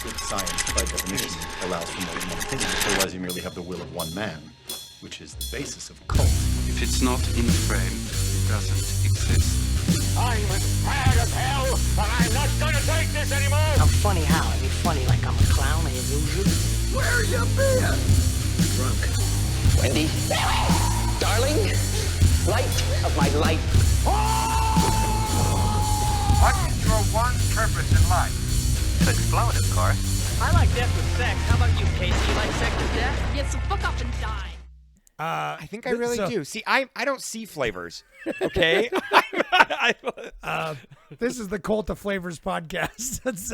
If science, by definition, allows for more than one opinion, otherwise you merely have the will of one man, which is the basis of cult. If it's not in frame, it doesn't exist. I'm as mad as hell, and I'm not gonna take this anymore! I'm funny how? I mean funny like I'm a clown, I amuse you? Where you been? Drunk. Wendy, darling, light of my life. What's your one purpose in life? To explode, of course. I like death with sex. How about you, Casey? You like sex with death? Yeah, so fuck up and die. I think I really do. See, I don't see flavors. Okay. This is the Cult of Flavors podcast. That's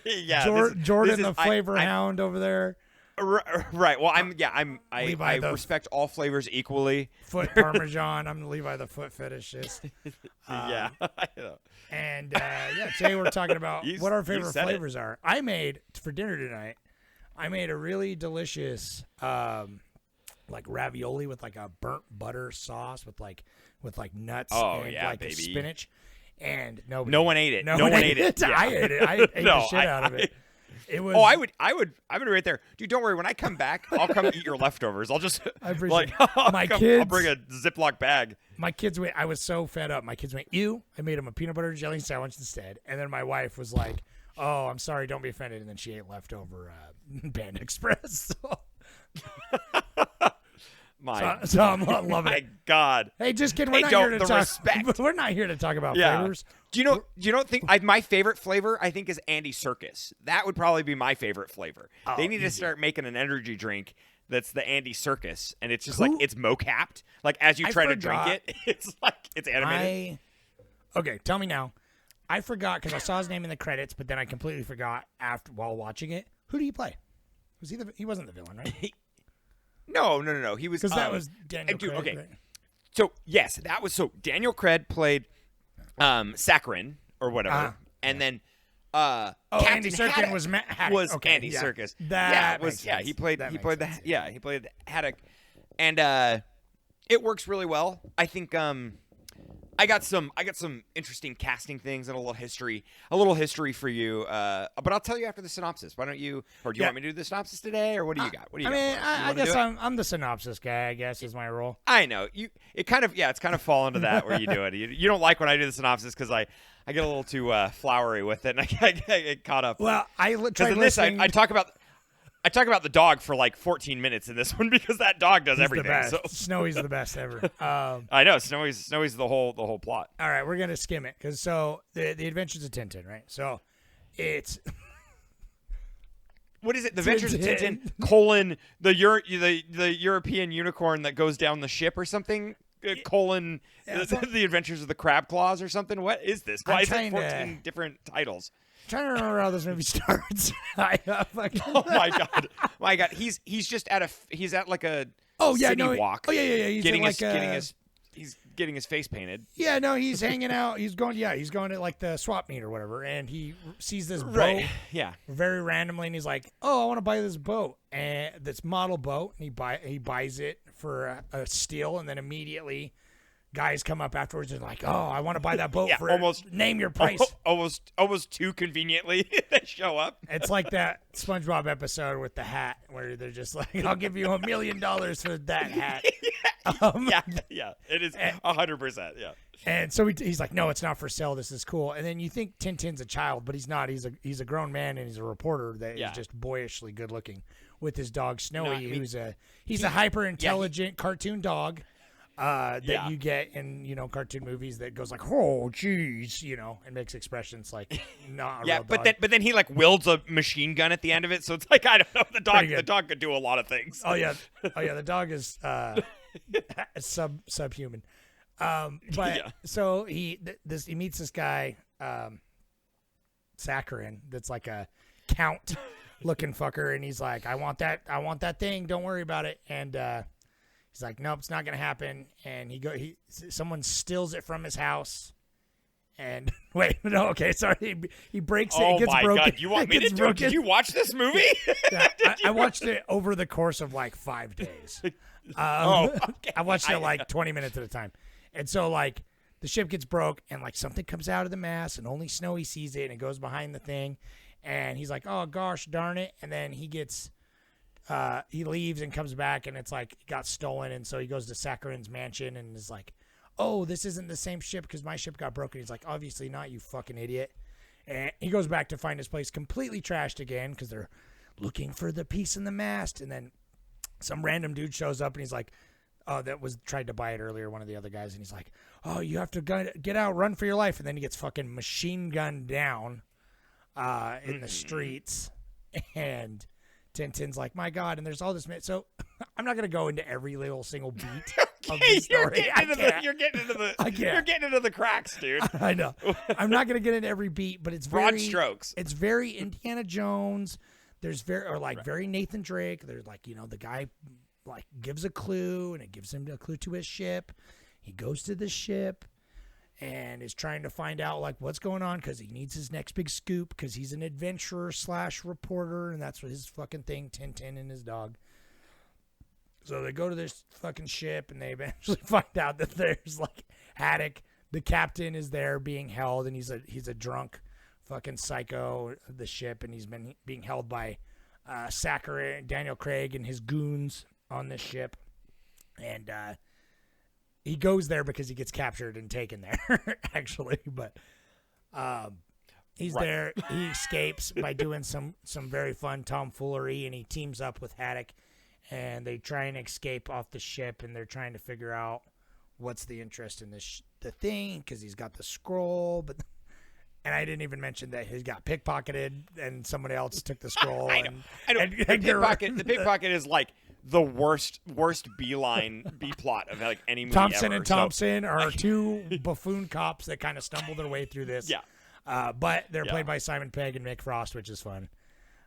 yeah. Jordan, the flavor hound over there. Right. Well, I respect all flavors equally. Foot Parmesan. I'm Levi the foot fetishist. Yeah. I know. And today we're talking about what our favorite flavors are. I made for dinner tonight. I made a really delicious like ravioli with like a burnt butter sauce with like nuts and baby. spinach. And no one ate it. No one ate it. Yeah. I ate it. I ate the shit out of it. It was. Oh, I would right there, dude. Don't worry. When I come back, I'll come eat your leftovers. I'll just kids. I'll bring a Ziploc bag. My kids went. I was so fed up. My kids went, "Ew!" I made them a peanut butter and jelly sandwich instead. And then my wife was like, "Oh, I'm sorry. Don't be offended." And then she ate leftover Panda Express. So I'm loving it. My God. Hey, just kidding. We're not here to talk. Respect. We're not here to talk about flavors. Do you don't think my favorite flavor I think is Andy Serkis. That would probably be my favorite flavor. They need to start making an energy drink that's the Andy Serkis, and it's just like it's mo-capped. Like as you try to drink it, it's like it's animated. Okay, tell me now. I forgot because I saw his name in the credits, but then I completely forgot while watching it. Who do you play? Was he wasn't the villain, right? No. He was because that was Daniel Craig. Okay. Right? So yes, that was Daniel Craig played Saccharin or whatever, and then Andy Serkis was Andy Serkis. He played Haddock, and it works really well. I think I got some interesting casting things and a little history for you. But I'll tell you after the synopsis. Why don't you? Or do you want me to do the synopsis today, or what do you got? What do you got? I guess I'm the synopsis guy. I guess is my role. I know it's kind of fall into that where you do it. You don't like when I do the synopsis because I get a little too flowery with it, and I get caught up. Well, I talk about the dog for like 14 minutes in this one because that dog does everything. The best. So. Snowy's the best ever. I know Snowy's the whole plot. All right, we're gonna skim it because the Adventures of Tintin, right? So it's what is it? The Adventures of Tintin : the European unicorn that goes down the ship or something. The Adventures of the Crab Claws or something. What is this? Why is it 14 different titles? I'm trying to remember how this movie starts. Oh my god! He's just he's at like a city walk. Oh yeah. He's getting his face painted. Yeah, no, he's hanging out. He's going to like the swap meet or whatever, and he sees this boat. Right. Yeah. Very randomly, and he's like, "Oh, I want to buy this boat," and this model boat, and he buys it for a steal, and then immediately. Guys come up afterwards and like, oh, I want to buy that boat for almost name your price. Almost too conveniently they show up. It's like that SpongeBob episode with the hat where they're just like, I'll give you $1 million for that hat. Yeah, it is 100%. Yeah. And so he's like, no, it's not for sale. This is cool. And then you think Tintin's a child, but he's not. He's a grown man and he's a reporter that is just boyishly good looking with his dog Snowy, who's a hyper intelligent cartoon dog. That you get in, cartoon movies that goes like, oh, geez, and makes expressions like, not a real dog. But then he like wields a machine gun at the end of it. So it's like, I don't know, the dog could do a lot of things. Oh yeah. The dog is, subhuman. So he meets this guy, Saccharin, that's like a count looking fucker. And he's like, I want that thing. Don't worry about it. And, he's like, nope, it's not gonna happen. And someone steals it from his house. And wait, no, okay, sorry. He breaks it. It gets broken. God, you want me to do it? Did you watch this movie? Yeah, I watched it over the course of like 5 days. Okay. I watched it like 20 minutes at a time. And so like the ship gets broke and like something comes out of the mast and only Snowy sees it and it goes behind the thing. and he's like, oh gosh darn it, and then he gets he leaves and comes back, and it's like it got stolen, and so he goes to Sakharin's mansion and is like, oh, this isn't the same ship because my ship got broken. He's like, obviously not, you fucking idiot. And he goes back to find his place completely trashed again because they're looking for the piece in the mast, and then some random dude shows up and he's like, oh, that was tried to buy it earlier, one of the other guys, and he's like, oh, you have to get out, run for your life, and then he gets fucking machine gunned down in the streets, and Tintin's like, my God, and there's all this. So I'm not gonna go into every little single beat of the story. You're getting into the cracks, dude. I know. I'm not gonna get into every beat, but it's very broad strokes. It's very Indiana Jones. There's very Nathan Drake. There's like, you know, the guy like gives a clue, and it gives him a clue to his ship. He goes to the ship and is trying to find out like what's going on because he needs his next big scoop because he's an adventurer / reporter, and that's what his fucking thing, Tintin and his dog. So they go to this fucking ship, and they eventually find out that there's like Haddock, the captain, is there being held, and he's a drunk fucking psycho of the ship, and he's been being held by Sakharin, Daniel Craig, and his goons on this ship, and he goes there because he gets captured and taken there, actually. But he's there. He escapes by doing some very fun tomfoolery, and he teams up with Haddock, and they try and escape off the ship, and they're trying to figure out what's the interest in the thing because he's got the scroll, and I didn't even mention that he got pickpocketed, and somebody else took the scroll. I know. The pickpocket is like the worst B plot of like any movie Thompson ever. And Thompson are two buffoon cops that kind of stumble their way through this. Yeah. But they're played by Simon Pegg and Mick Frost, which is fun.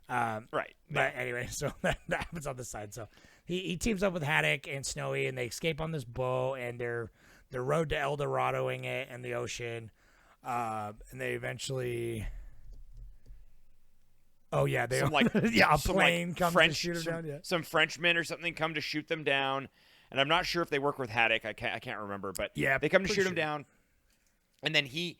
Right. But anyway, so that happens on the side. So he teams up with Haddock and Snowy, and they escape on this boat, and they're road to El Doradoing it in the ocean. And they eventually... Oh yeah, they a plane comes to shoot them down. Yeah, some Frenchmen or something come to shoot them down, and I'm not sure if they work with Haddock. I can't remember, but yeah, they come to shoot him down, and then he,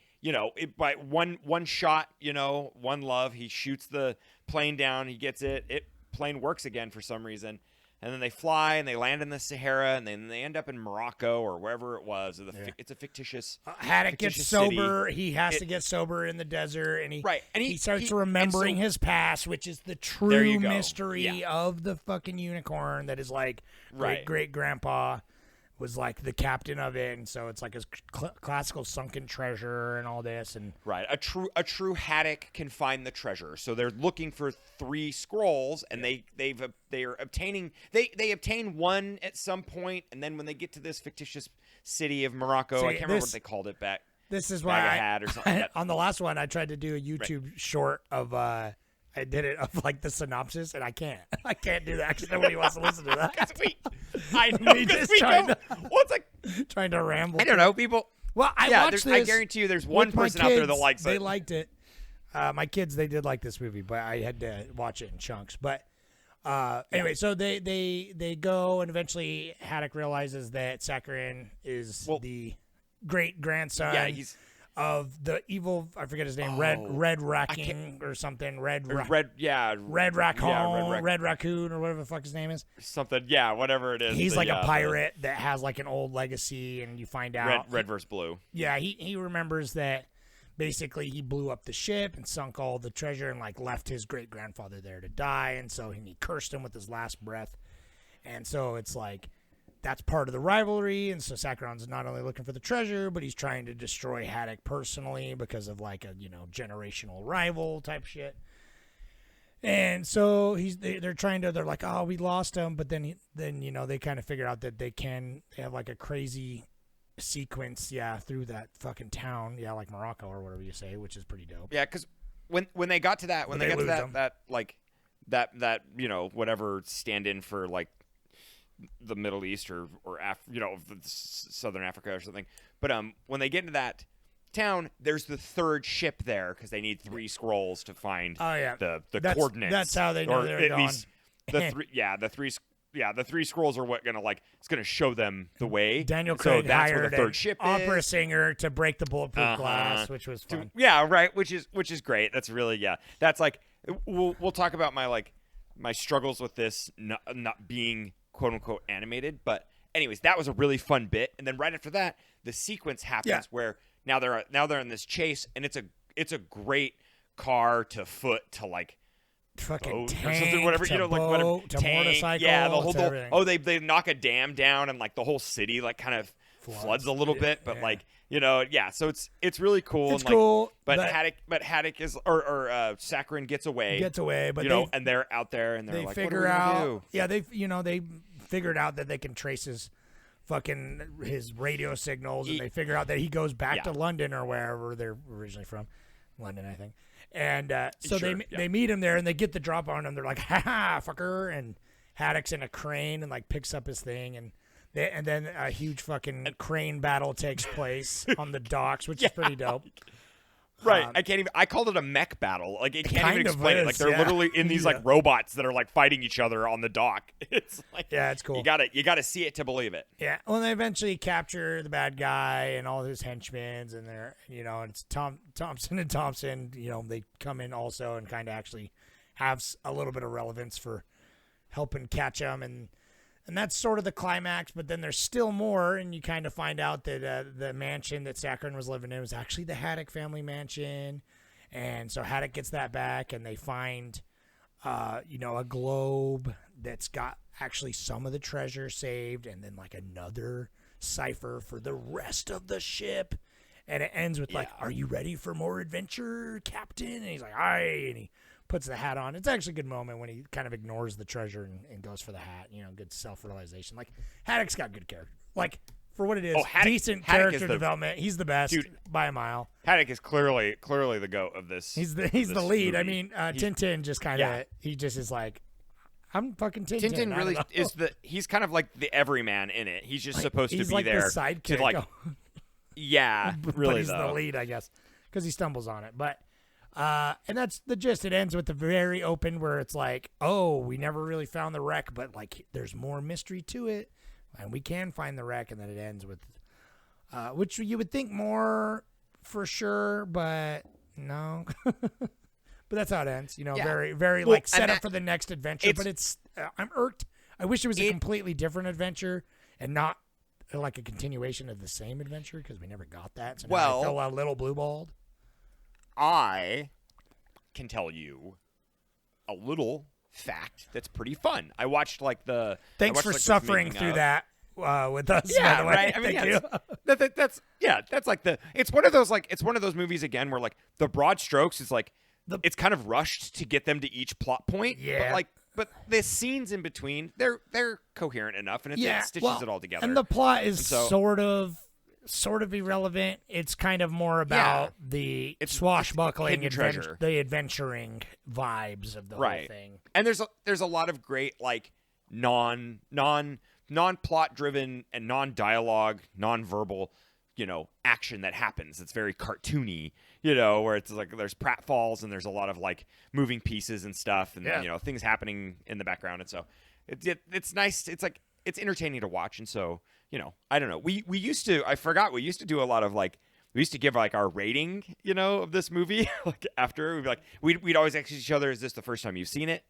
by one shot, one love, he shoots the plane down. He gets it. Plane works again for some reason, and then they fly and they land in the Sahara, and then they end up in Morocco or wherever it was. It's a fictitious. Haddock gets sober. City. He has to get sober in the desert, and he starts remembering remembering his past, which is the true mystery of the fucking unicorn that is like great grandpa was like the captain of it, and so it's like his classical sunken treasure and all this, and a true Haddock can find the treasure. So they're looking for 3 scrolls, and they obtain one at some point, and then when they get to this fictitious city of Morocco, I can't remember what they called it back. This is why or something on the last one I tried to do a YouTube short of I did it of like the synopsis, and I can't do that because nobody wants to listen to that. I know, because we don't. Well, it's like trying to ramble. I don't know, people. Well, I watched this. I guarantee you, there's one person out there that likes it. They liked it. My kids, they did like this movie, but I had to watch it in chunks. But anyway, so they go, and eventually Haddock realizes that Sakharin is the great grandson. Yeah, he's of the evil, I forget his name, Red Racking or something, Red Raccoon or whatever the fuck his name is. Something, whatever it is. He's like a pirate that has like an old legacy, and you find out red versus blue. Yeah, he remembers that basically he blew up the ship and sunk all the treasure and like left his great grandfather there to die, and so he cursed him with his last breath, and so it's like. That's part of the rivalry, and so Sakharin's not only looking for the treasure, but he's trying to destroy Haddock personally because of like a generational rival type shit. And so they're like, oh, we lost him, but then they kind of figure out that they have like a crazy sequence, through that fucking town, like Morocco or whatever you say, which is pretty dope. Yeah, because when they got to that, whatever stand-in for like. The Middle East or Southern Africa or something. But when they get into that town, there's the 3rd ship there because they need 3 scrolls to find the coordinates. That's how they know they're gone. The 3 scrolls are what it's gonna show them the way. Daniel Craig that's hired where the 3rd ship opera singer to break the bulletproof glass, which was fun. Which is great. That's really that's like we'll talk about my struggles with this not being quote unquote animated, but anyways, that was a really fun bit. And then right after that, the sequence happens where now they're in this chase, and it's a great car to foot to like fucking boat tank, or something, whatever, to you know, like boat, whatever, to tank, motorcycle, yeah, the to everything. whole they knock a dam down, and like the whole city like kind of floods a little bit, but like, you know, so it's really cool. It's and, like, cool, but Haddock is or Saccharin gets away, but you know, and they're out there, and they're like, figure what are we out, gonna do? they figured out that they can trace his radio signals, and they figure out that he goes back to London or wherever they're originally from, London, I think. And so they meet him there, and they get the drop on him. They're like, "Ha ha, fucker!" And Haddock's in a crane and like picks up his thing, and then a huge fucking crane battle takes place on the docks, which is pretty dope. Right, I called it a mech battle. Like, it can't even explain it. Like, they're literally in these like robots that are like fighting each other on the dock. It's like, it's cool. You gotta see it to believe it. Yeah, well, they eventually capture the bad guy and all his henchmen, and they're, you know, it's Thompson and Thompson. You know, they come in also and kind of actually have a little bit of relevance for helping catch them, and that's sort of the climax. But then there's still more, and you kind of find out that the mansion that Saccharin was living in was actually the Haddock family mansion, and so Haddock gets that back, and they find, you know, a globe that's got actually some of the treasure saved, and then like another cipher for the rest of the ship, and it ends with like, "Are you ready for more adventure, Captain?" And he's like, "Aye," and he puts the hat on. It's actually a good moment when he kind of ignores the treasure and goes for the hat. You know, good self-realization. Like, Haddock's got good character. Like, for what it is, decent character development. He's the best by a mile. Haddock is clearly the GOAT of this. He's the lead. Movie. I mean, Tintin just kind of he just is like, I'm fucking Tintin. Tintin really is he's kind of like the everyman in it. He's just supposed to be like there. The sidekick. To like, yeah, really. But he's the lead, I guess, because he stumbles on it. But and that's the gist. It ends with the very open where it's like, oh, we never really found the wreck, but like there's more mystery to it, and we can find the wreck. And then it ends with, which you would think more for sure, but no. But that's how it ends. You know, very, very like set up for the next adventure. But it's I'm irked. I wish it was a completely different adventure and not like a continuation of the same adventure, because we never got that. So now I feel a little blue-balled. I can tell you a little fact that's pretty fun. I watched like the. Thanks for suffering through that with us. Yeah, by the way. right. I mean, Thank you. That's like it's one of those movies again where like the broad strokes is like it's kind of rushed to get them to each plot point. Yeah. But the scenes in between they're coherent enough, and it stitches it all together. And the plot is sort of irrelevant. It's kind of more about the swashbuckling the adventuring vibes of the whole thing. And there's a lot of great like non-plot driven and non-dialogue, non-verbal, you know, action that happens. It's very cartoony, you know, where it's like there's pratfalls and there's a lot of like moving pieces and stuff, and you know, things happening in the background. And so it's nice. It's like it's entertaining to watch. And so, you know, I don't know. We used to do a lot of like, we used to give like our rating, you know, of this movie. Like after we'd be like, we'd always ask each other, is this the first time you've seen it?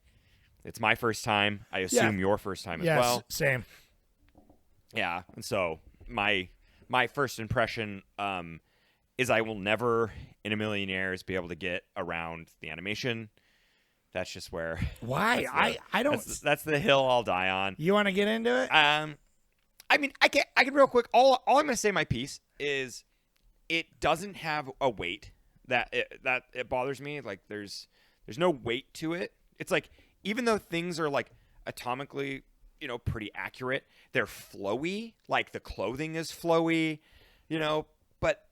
It's my first time. I assume your first time as well. Same. Yeah. And so my first impression is I will never in a million years be able to get around the animation. That's just where. Why? I don't. That's the hill I'll die on. You want to get into it? I mean, I can real quick. All I'm going to say my piece is it doesn't have a weight that it bothers me. Like there's no weight to it. It's like, even though things are like atomically, you know, pretty accurate, they're flowy. Like the clothing is flowy, you know, but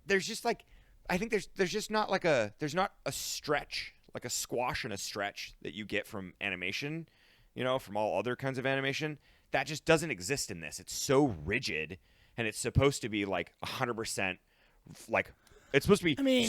there's just like, I think there's just not like there's not a stretch, like a squash and a stretch that you get from animation, you know, from all other kinds of animation. That just doesn't exist in this. It's so rigid, and it's supposed to be like 100% like, it's supposed to be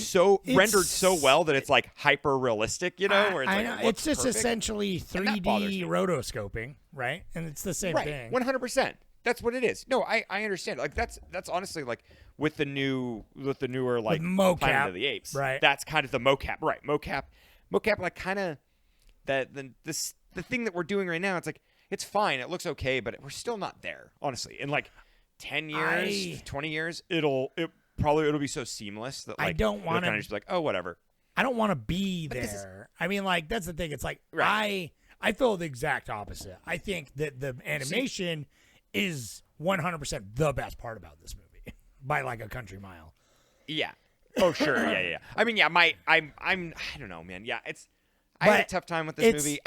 rendered so well that it's like hyper realistic, you know, where it's like, it's just perfect. Essentially 3D rotoscoping, right? And it's the same thing. 100%. That's what it is. No, I understand. Like that's honestly like with the newer like with mocap, Planet of the Apes. Right. That's kind of the mocap. Right. Mocap. mocap, like kind of the thing that we're doing right now. It's like it's fine, it looks okay, but we're still not there, honestly. In like 10 years, 20 years, it'll be so seamless that like I don't want to kind of just be like, oh, whatever. I don't want to be there. I mean, like that's the thing. It's like I feel the exact opposite. I think that the animation is 100% the best part about this movie by like a country mile. Yeah. Oh, sure. Yeah. I mean, yeah. I don't know, man. Yeah, I had a tough time with this movie.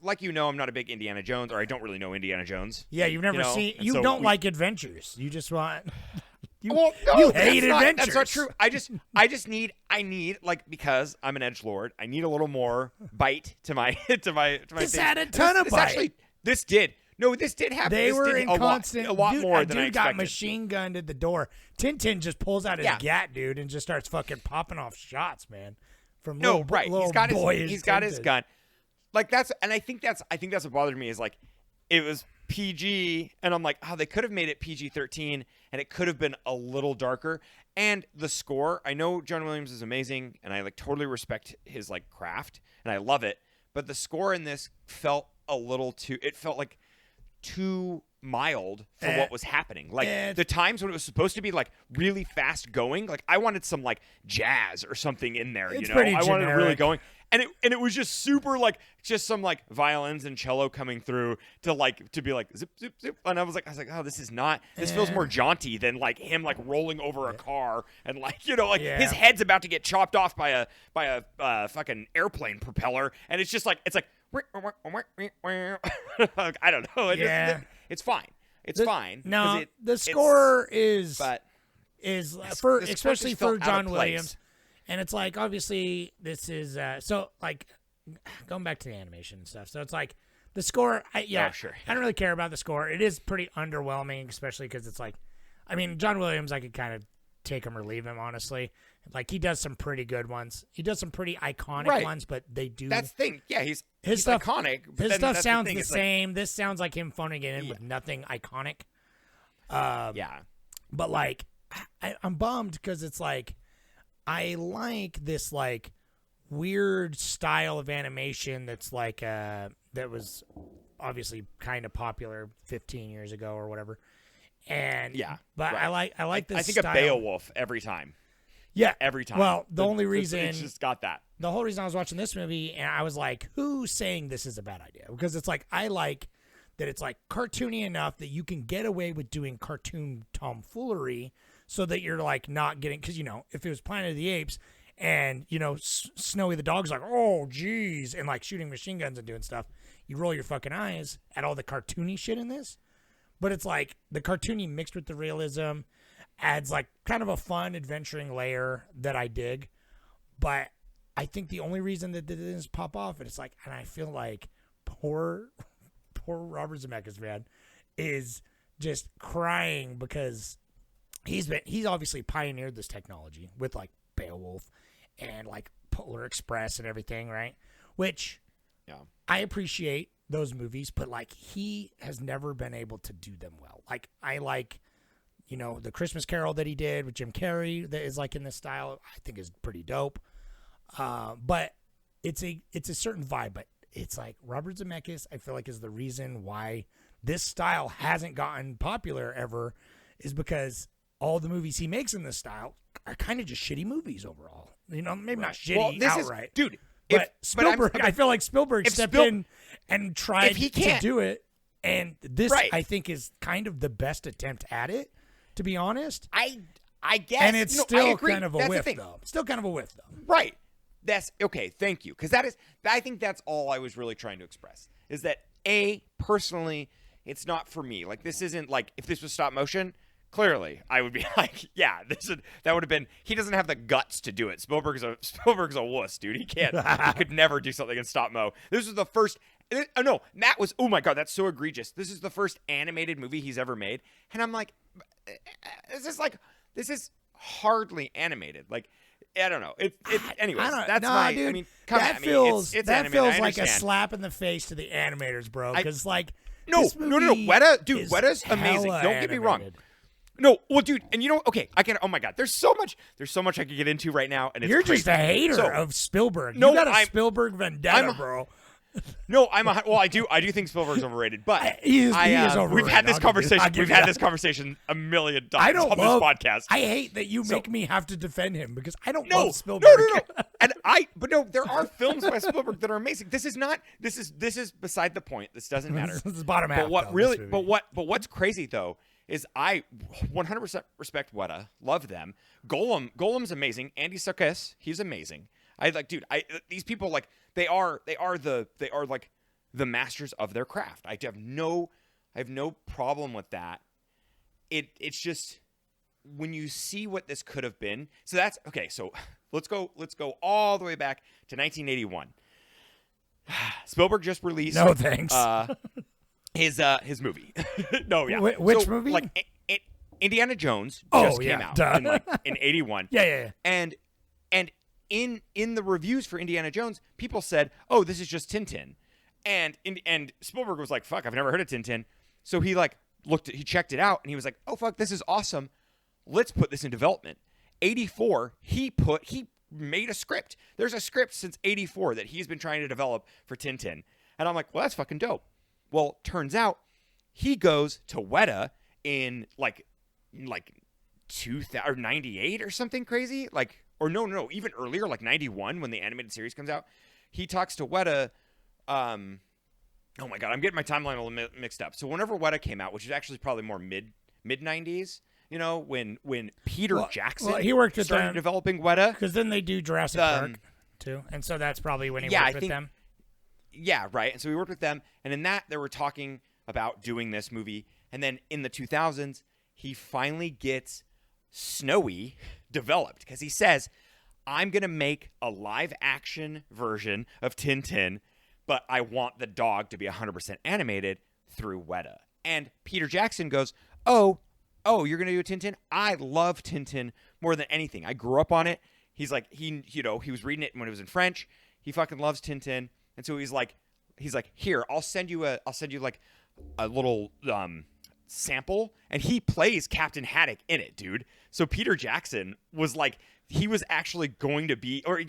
Like I'm not a big Indiana Jones, or I don't really know Indiana Jones. Yeah, you've never seen. You so don't like adventures. You just want. You hate adventures. That's not true. I need like, because I'm an edgelord, I need a little more bite to my This thing. had a ton of bite. Actually, this did happen. They were in constant. A lot more dude than I expected. Got machine gunned at the door. Tintin just pulls out his gat, dude, and just starts fucking popping off shots, man. From He's got his gun. Like I think that's what bothered me is like it was PG, and I'm like, oh, they could have made it PG-13, and it could have been a little darker. And the score, I know John Williams is amazing, and I like totally respect his like craft, and I love it. But the score in this felt a little too. It felt like too mild for what was happening. Like the times when it was supposed to be like really fast going, like I wanted some like jazz or something in there. It's I wanted it really going. And it was just super like just some like violins and cello coming through to be like zip zip zip, and I was like, oh, this feels more jaunty than like him like rolling over a car and like his head's about to get chopped off by a fucking airplane propeller, and it's like I don't know. It's fine. It's fine. No, the score is especially for John Williams. And it's like, obviously, this is so like going back to the animation and stuff. So it's like the score. Sure. I don't really care about the score. It is pretty underwhelming, especially because it's like, I mean, John Williams, I could kind of take him or leave him, honestly. Like he does some pretty good ones. He does some pretty iconic ones, but they do. That's the thing. Yeah, he's stuff, iconic. His stuff sounds the same. This sounds like him phoning it in with nothing iconic. But like, I'm bummed because it's like. I like this like weird style of animation that's like that was obviously kind of popular 15 years ago or whatever. And I like this. I think style. of Beowulf every time. Yeah, every time. Well, the only reason it's just got that. The whole reason I was watching this movie and I was like, who's saying this is a bad idea? Because it's like I like that it's like cartoony enough that you can get away with doing cartoon tomfoolery. So that you're like not getting, because if it was Planet of the Apes and Snowy the dog's like, oh geez, and like shooting machine guns and doing stuff, you roll your fucking eyes at all the cartoony shit in this. But it's like the cartoony mixed with the realism adds like kind of a fun adventuring layer that I dig. But I think the only reason that it didn't pop off, and it's like, and I feel like poor Robert Zemeckis, man, is just crying because. He's obviously pioneered this technology with like Beowulf and like Polar Express and everything, right? Which I appreciate those movies, but like he has never been able to do them well. Like I like, the Christmas Carol that he did with Jim Carrey that is like in this style, I think is pretty dope. But it's a certain vibe, but it's like Robert Zemeckis, I feel like is the reason why this style hasn't gotten popular ever is because all the movies he makes in this style are kind of just shitty movies overall. Maybe not shitty outright. Dude. But Spielberg, I feel like Spielberg stepped in and tried to do it. And this, I think, is kind of the best attempt at it, to be honest. I guess. And it's still kind of a whiff, though. Still kind of a whiff, though. Right. That's okay. Thank you. Because I think that's all I was really trying to express is that, personally, it's not for me. Like, this isn't like, if this was stop motion, clearly, I would be like, yeah, that would have been. He doesn't have the guts to do it. Spielberg's a wuss, dude. He can't. He could never do something in stop mo. This was the first. No, that was. Oh my god, that's so egregious. This is the first animated movie he's ever made, and I'm like, this is hardly animated. Like, I don't know. Anyways, that's my. Dude, I mean, come at me. It's that animated. feels like a slap in the face to the animators, bro. Because like. No. Weta, dude, Weta's amazing. Don't get me wrong. No, well, dude, and you know, okay, I can. Oh my God, there's so much I could get into right now, and it's You're crazy. just a hater So, of Spielberg. No, you got a I'm- Spielberg vendetta, bro. No, I do think Spielberg's overrated, but He is we've overrated. had this I'll conversation. give We've you had that. this conversation a million I times don't on love, this podcast. I hate that you make me have to defend him because I don't No, love Spielberg. no. But no, there are films by Spielberg that are amazing. This is beside the point. This doesn't matter. This is bottom half. But what though, really, this movie. but what's crazy though is I 100% respect Weta, love them. Golem's amazing. Andy Serkis, he's amazing. These people like they are like the masters of their craft. I have no problem with that. It's just when you see what this could have been. So that's okay. So let's go all the way back to 1981. Spielberg just released. No thanks. His movie. No, yeah. Which movie? Like Indiana Jones Oh, just yeah, came out duh. in 81. Yeah. And in the reviews for Indiana Jones, people said, "Oh, this is just Tintin." And Spielberg was like, "Fuck, I've never heard of Tintin." So he he checked it out and he was like, "Oh fuck, this is awesome. Let's put this in development." 84, he made a script. There's a script since 84 that he's been trying to develop for Tintin. And I'm like, "Well, that's fucking dope." Well, turns out he goes to Weta in like 98 or something crazy, no, even earlier, like 91 when the animated series comes out. He talks to Weta. Oh my God, I'm getting my timeline a little mixed up. So whenever Weta came out, which is actually probably more mid 90s, you know, when Peter Jackson he worked with started them, developing Weta, because then they do Jurassic Park too, and so that's probably when he worked with them. Yeah, right. And so we worked with them, and in that they were talking about doing this movie, and then in the 2000s, he finally gets Snowy developed because he says, "I'm gonna make a live action version of Tintin, but I want the dog to be 100% animated through Weta." And Peter Jackson goes, "Oh, you're gonna do a Tintin? I love Tintin more than anything. I grew up on it." He's like, he was reading it when it was in French. He fucking loves Tintin. And so he's like, "Here, I'll send you like a little sample," and he plays Captain Haddock in it, dude. So Peter Jackson was like, he was actually going to be, or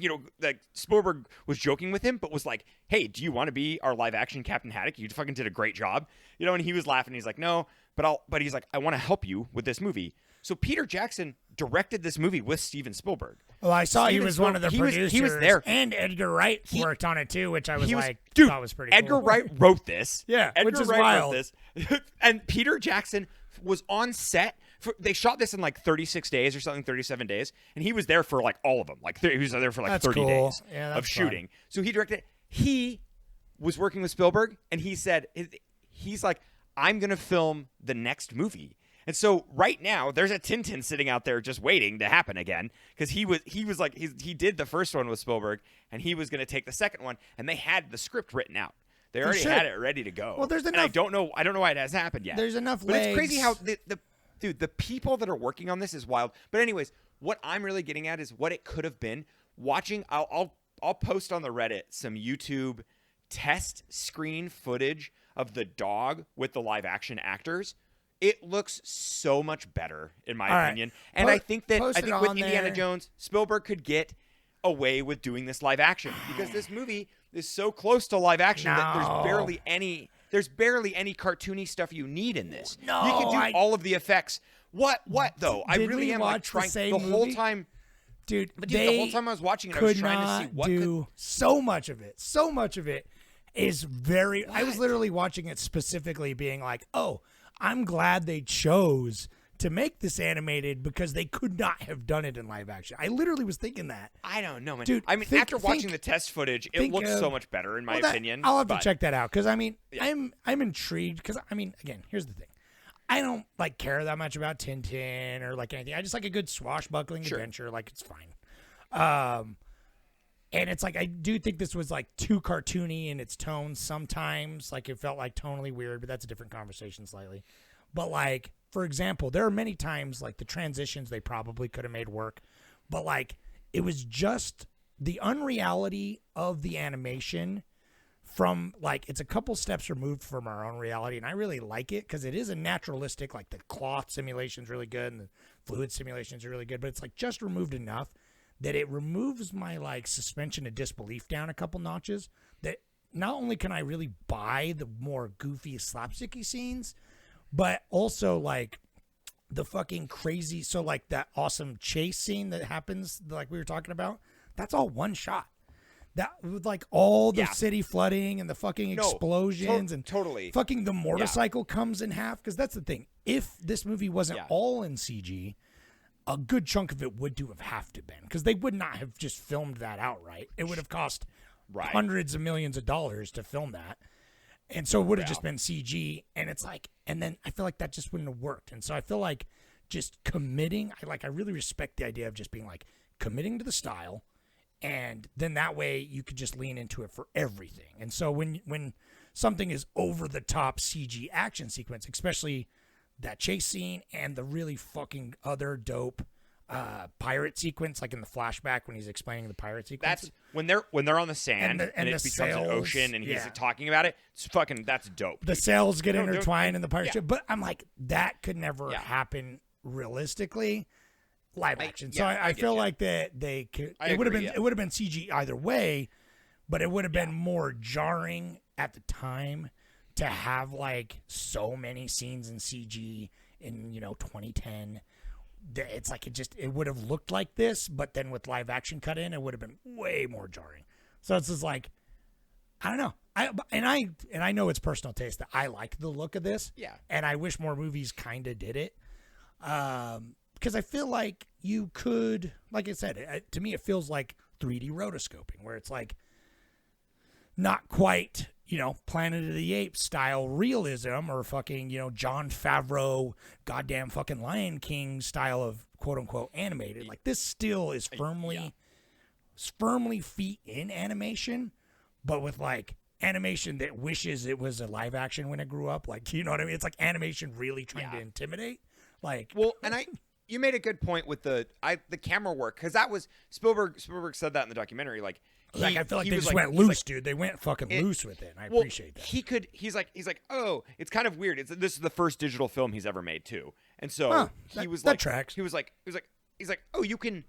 like Spielberg was joking with him, but was like, "Hey, do you want to be our live action Captain Haddock? You fucking did a great job," And he was laughing. He's like, "No, but he's like, I want to help you with this movie." So Peter Jackson directed this movie with Steven Spielberg. Well, I saw he was one of the producers. He was there, and Edgar Wright worked on it too, which I was like, dude, thought was pretty Edgar cool. Wright wrote this. Yeah, Edgar which is Wright wild. wrote this. And Peter Jackson was on set. They shot this in like 36 days or something, 37 days, and he was there for like all of them. Like he was there for like That's 30 cool. days Yeah, that's of shooting. fun. So he directed it. He was working with Spielberg, and he said, he's like, "I'm going to film the next movie." And so right now there's a Tintin sitting out there just waiting to happen again, because he did the first one with Spielberg, and he was going to take the second one, and they had the script written out. They already had it ready to go. Well, there's and enough. I don't know why it hasn't happened yet. There's enough But it's crazy how legs. the people that are working on this is wild. But anyways, what I'm really getting at is what it could have been. Watching, I'll post on the Reddit some YouTube test screen footage of the dog with the live action actors. It looks so much better, in my opinion. And I think with Indiana Jones, Spielberg could get away with doing this live action because this movie is so close to live action that there's barely any cartoony stuff you need in this. No, you can do all of the effects. What though? I Did really we am watch trying the whole movie? time. Dude, But they the whole time I was watching it, I could was trying to not see what do so much of it. So much of it is very. I was literally watching it specifically, being like, "Oh, I'm glad they chose to make this animated because they could not have done it in live action." I literally was thinking that. I don't know, man. Dude, I mean, after watching the test footage, it looks of- so much better, in my Well, opinion. I'll have to but- check that out because I mean, Yeah. I'm intrigued because I mean, again, here's the thing. I don't like care that much about Tintin or like anything. I just like a good swashbuckling adventure. Like it's fine. And it's like I do think this was like too cartoony in its tone sometimes. Like it felt like tonally weird, but that's a different conversation slightly. But like, for example, there are many times like the transitions they probably could have made work, but like it was just the unreality of the animation from like it's a couple steps removed from our own reality, and I really like it because it is a naturalistic. Like the cloth simulation is really good, and the fluid simulations are really good, but it's like just removed enough that it removes my like suspension of disbelief down a couple notches. That not only can I really buy the more goofy slapsticky scenes, but also like the fucking crazy. So like that awesome chase scene that happens, like we were talking about, that's all one shot. That with like all the city flooding and the fucking explosions and totally fucking the motorcycle comes in half. Because that's the thing. If this movie wasn't all in CG, a good chunk of it would have to been, because they would not have just filmed that outright. It would have cost hundreds of millions of dollars to film that. And so it would have just been CG. And it's like, and then I feel like that just wouldn't have worked. And so I feel like just committing, I really respect the idea of just being like committing to the style. And then that way you could just lean into it for everything. And so when something is over the top CG action sequence, especially that chase scene and the really fucking other dope pirate sequence, like in the flashback when he's explaining the pirate sequence. That's when they're on the sand and it becomes sails, an ocean and he's talking about it. It's fucking, that's dope. The sails get intertwined in the pirate ship, but I'm like, that could never happen realistically. Live action. I feel like that they could. It would have been CG either way, but it would have been more jarring at the time to have like so many scenes in CG in 2010. It's like it would have looked like this, but then with live action cut in, it would have been way more jarring. So it's just like, I don't know. I know it's personal taste that I like the look of this. Yeah. And I wish more movies kind of did it. Because I feel like you could, like I said, to me it feels like 3D rotoscoping, where it's like not quite, Planet of the Apes style realism or fucking, Jon Favreau goddamn fucking Lion King style of quote unquote animated. Like this still is firmly feet in animation, but with like animation that wishes it was a live action when it grew up. Like, you know what I mean? It's like animation really trying to intimidate. Like, well, and you made a good point with the camera work, because that was Spielberg said that in the documentary. Like I feel like they just went loose, dude. They went fucking loose with it. And I appreciate that. He's like, oh, it's kind of weird. This is the first digital film he's ever made too, and so he was like, tracks. He's like, oh, you can,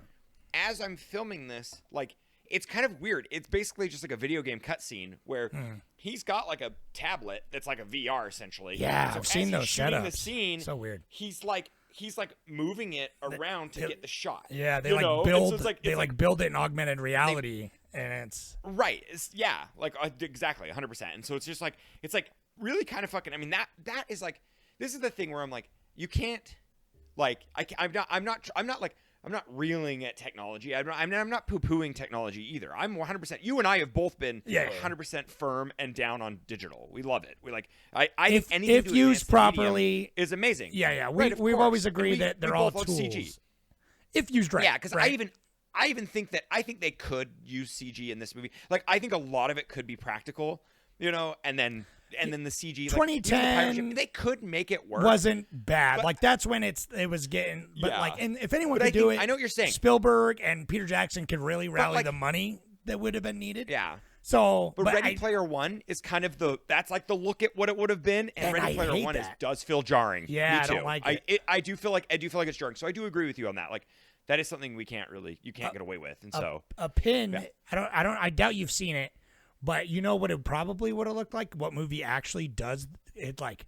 as I'm filming this, like, it's kind of weird. It's basically just like a video game cutscene where he's got like a tablet that's like a VR essentially. Yeah, so I've seen those setups. The scene, so weird. He's like moving it around to get the shot. Yeah, they build it in augmented reality, and it's right. Exactly 100%. And so it's just like really kind of fucking. I mean that is like, this is the thing where I'm like, you can't, like, I'm not reeling at technology. I'm not poo-pooing technology either. I'm 100%. You and I have both been 100% firm and down on digital. We love it. We like. I think anything if used properly is amazing. Yeah. We've always agreed that they're all tools. CG. If used right. Yeah, because I even think that they could use CG in this movie. Like, I think a lot of it could be practical, and then the CG. 2010, they could make it work. Wasn't bad. Like that's when it was getting. But and if anyone could do it, I know what you're saying. Spielberg and Peter Jackson could really rally the money that would have been needed. Yeah. So, but Ready Player One is kind of that's like the look at what it would have been, and Ready Player One does feel jarring. Yeah, Me too. I don't like it. I do feel like it's jarring. So I do agree with you on that. Like, that is something you can't get away with. And so a pin. Yeah. I doubt you've seen it. But you know what it probably would have looked like? What movie actually does it, like,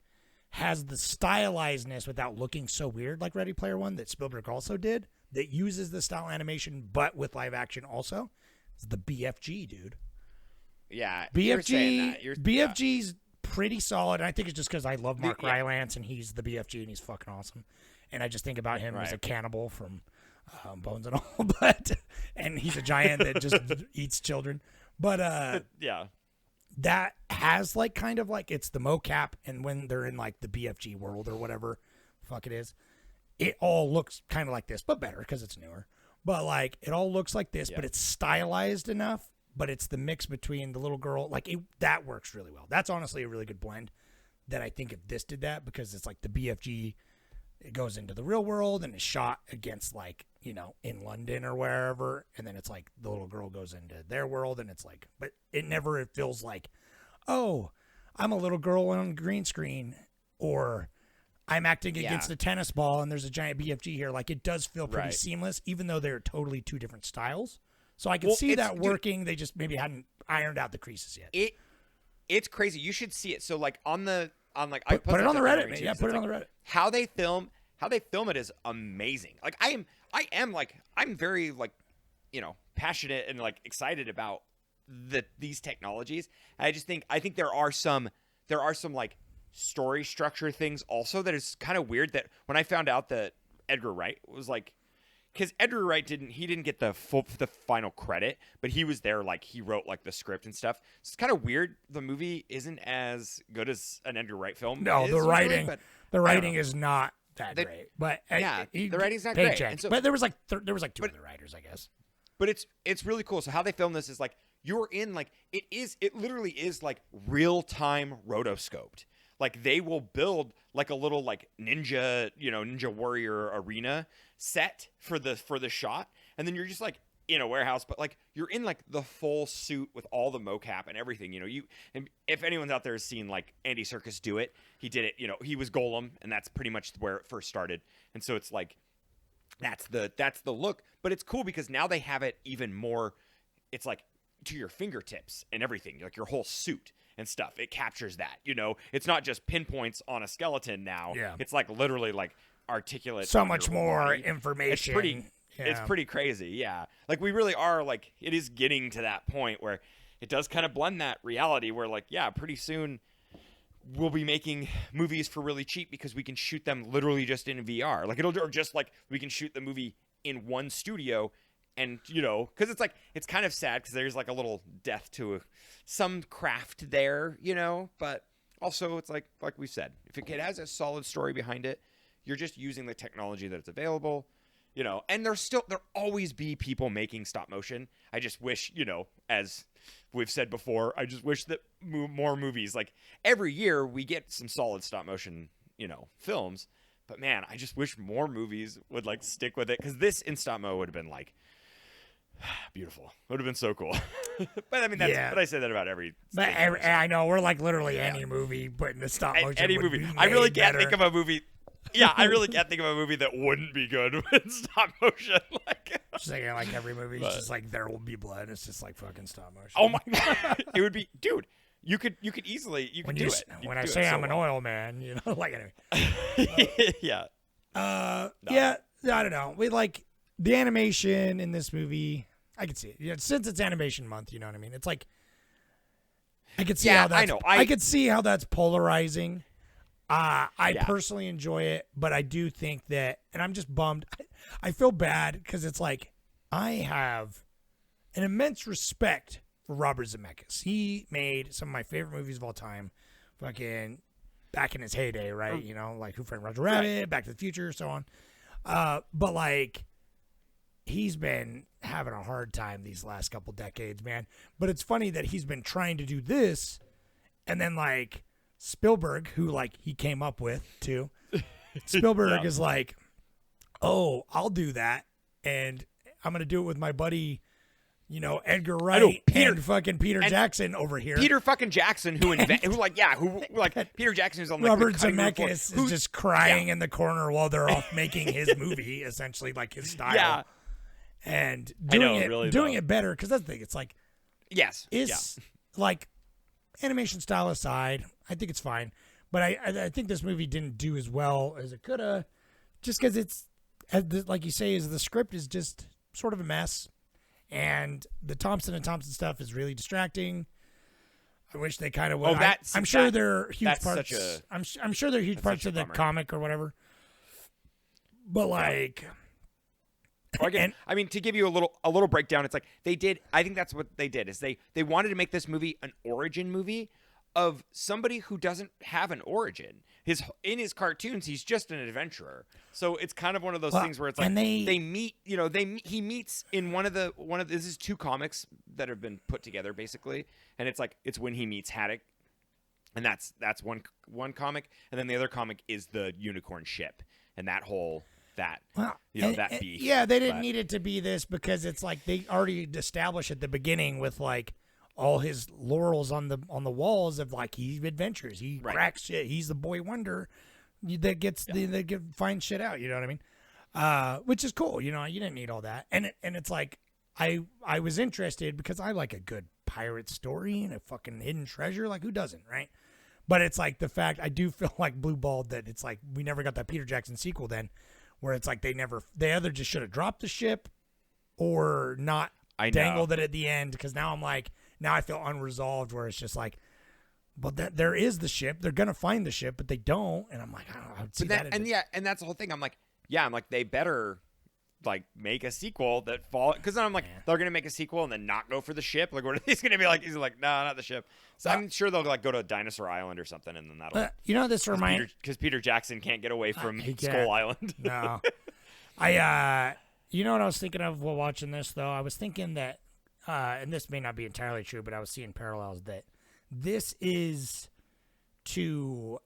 has the stylizedness without looking so weird like Ready Player One that Spielberg also did, that uses the style animation but with live action also? It's the BFG, dude. Yeah. BFG's pretty solid. And I think it's just because I love Mark Rylance and he's the BFG and he's fucking awesome. And I just think about him as a cannibal from Bones and all. And he's a giant that just eats children. But that has like kind of like, it's the mocap, and when they're in like the BFG world or whatever the fuck it is, it all looks kind of like this, but better because it's newer. But like it all looks like this, but it's stylized enough. But it's the mix between the little girl, like that works really well. That's honestly a really good blend. That I think if this did that, because it's like the BFG, it goes into the real world and is shot against like, in London or wherever. And then it's like the little girl goes into their world and it's like, but it feels like oh, I'm a little girl on green screen, or I'm acting against a tennis ball and there's a giant BFG here. Like, it does feel pretty seamless, even though they're totally two different styles. So I can see that working. They just maybe hadn't ironed out the creases yet. It's crazy. You should see it. So like I put it on the Reddit, man. Yeah, put it on the Reddit. How they film it is amazing. Like I'm very like, passionate and like excited about these technologies. I think there are some like story structure things also that is kind of weird, that when I found out that Edgar Wright was like, because Edgar Wright didn't get the final credit, but he was there, like he wrote like the script and stuff. So it's kind of weird. The movie isn't as good as an Edgar Wright film. No, the writing is not that great. But the writing's not great. And so, but there was like two other writers, I guess. But it's really cool. So how they film this is like you're in like it literally is like real time rotoscoped. Like they will build like a little like ninja warrior arena set for the shot, and then you're just like in a warehouse, but like you're in like the full suit with all the mocap and everything. And if anyone's out there has seen like Andy Serkis do it, he did it. He was Golem, and that's pretty much where it first started. And so it's like that's the look, but it's cool because now they have it even more. It's like to your fingertips and everything, like your whole suit and stuff. It captures that, it's not just pinpoints on a skeleton now. Yeah. It's like literally like articulate. So much more information. It's pretty crazy. Yeah. Like we really are like, it is getting to that point where it does kind of blend that reality where like, yeah, pretty soon we'll be making movies for really cheap because we can shoot them literally just in VR. Like or just like we can shoot the movie in one studio. And, because it's kind of sad because there's like a little death to some craft there, but also it's like we said, if it has a solid story behind it, you're just using the technology that's available, and there'll always be people making stop motion. I just wish, as we've said before, I just wish that more movies, like every year we get some solid stop motion, films, but man, I just wish more movies would like stick with it, because this in stop mo would have been like, beautiful. It would have been so cool. But I mean, but I say that about every. But I know we're like literally any movie, but in the stop motion. Any movie. I really can't think of a movie. Yeah, I really can't think of a movie that wouldn't be good with stop motion. Like, just thinking like every movie is just like There Will Be Blood. It's just like fucking stop motion. Oh my god, it would be, dude. You could easily do it. When I say I'm an oil man, like anyway. Yeah. Yeah. I don't know. We like the animation in this movie. I can see it. Yeah, since it's animation month, you know what I mean? It's like I could see how that's, I know. I could see how that's polarizing. I personally enjoy it, but I do think that, and I'm just bummed. I feel bad because it's like I have an immense respect for Robert Zemeckis. He made some of my favorite movies of all time, fucking back in his heyday, right? Like Who Framed Roger Rabbit, Back to the Future, so on. But like, he's been having a hard time these last couple decades, man. But it's funny that he's been trying to do this, and then like Spielberg, who like he came up with too. Spielberg is like, oh, I'll do that, and I'm gonna do it with my buddy, Edgar Wright and fucking Peter Jackson over here. Peter fucking Jackson, who Peter Jackson is on like Robert Zemeckis is just crying in the corner while they're off making his movie, essentially like his style. Yeah. And doing it better, because that's the thing. It's like, like animation style aside, I think it's fine. But I think this movie didn't do as well as it could have, just because it's, like you say, the script is just sort of a mess, and the Thompson & Thompson stuff is really distracting. I wish they kind of would. I'm sure they're huge parts. I'm sure they're huge parts of the comic or whatever. But like. I mean, to give you a little breakdown, it's like they did. I think that's what they did, is they wanted to make this movie an origin movie of somebody who doesn't have an origin. In his cartoons, he's just an adventurer. So it's kind of one of those things where it's like they meet. He meets in one of this is two comics that have been put together basically, and it's when he meets Haddock, and that's one comic, and then the other comic is the unicorn ship and that whole. That beef. Yeah, they didn't need it to be this, because it's like they already established at the beginning with like, all his laurels on the walls of like he adventures, he cracks shit, he's the boy wonder that gets finds shit out. You know what I mean? Which is cool. You know, you didn't need all that, and it's like I was interested because I like a good pirate story and a fucking hidden treasure. Like who doesn't, right? But it's like the fact I do feel like Blue Balled that it's like we never got that Peter Jackson sequel then, where it's like they either just should have dropped the ship or not dangled it at the end. Because now I feel unresolved where it's just like, but there is the ship. They're gonna find the ship, but they don't. And I'm like, I don't know. I would see and that's the whole thing. I'm like, they better like make a sequel that fall, because then I'm like, they're gonna make a sequel and then not go for the ship. Like, what are these gonna be like? He's like, no, not the ship. So I'm sure they'll like go to Dinosaur Island or something, and then that'll. You know, this reminds because Peter Jackson can't get away from Skull Island. No, you know what I was thinking of while watching this though? I was thinking that, and this may not be entirely true, but I was seeing parallels that this is to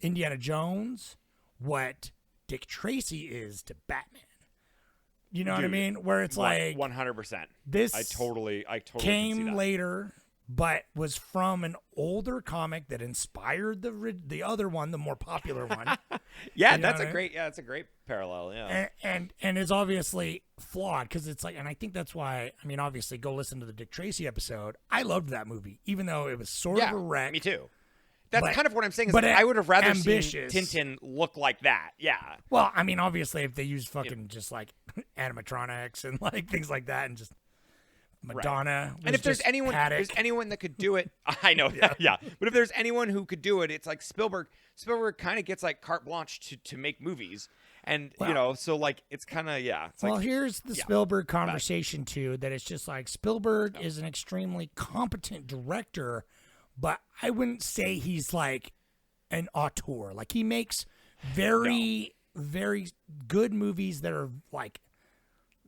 Indiana Jones what Dick Tracy is to Batman. You know what I mean? Where it's like 100%. This I totally came later, but was from an older comic that inspired the other one, the more popular one. That's a great parallel. Yeah, and is obviously flawed because it's like, and I think that's why. I mean, obviously, go listen to the Dick Tracy episode. I loved that movie, even though it was sort of a wreck. Me too. That's kind of what I'm saying. Is but I would have rather seen Tintin look like that. Yeah. Well, I mean, obviously, if they use fucking just like animatronics and like things like that, and just Madonna, and if there's anyone that could do it, I know. Yeah. But if there's anyone who could do it, it's like Spielberg. Spielberg kind of gets like carte blanche to make movies, and so like it's kind of here's the Spielberg conversation too. That it's just like Spielberg is an extremely competent director. But I wouldn't say he's like an auteur. Like he makes very, very good movies that are like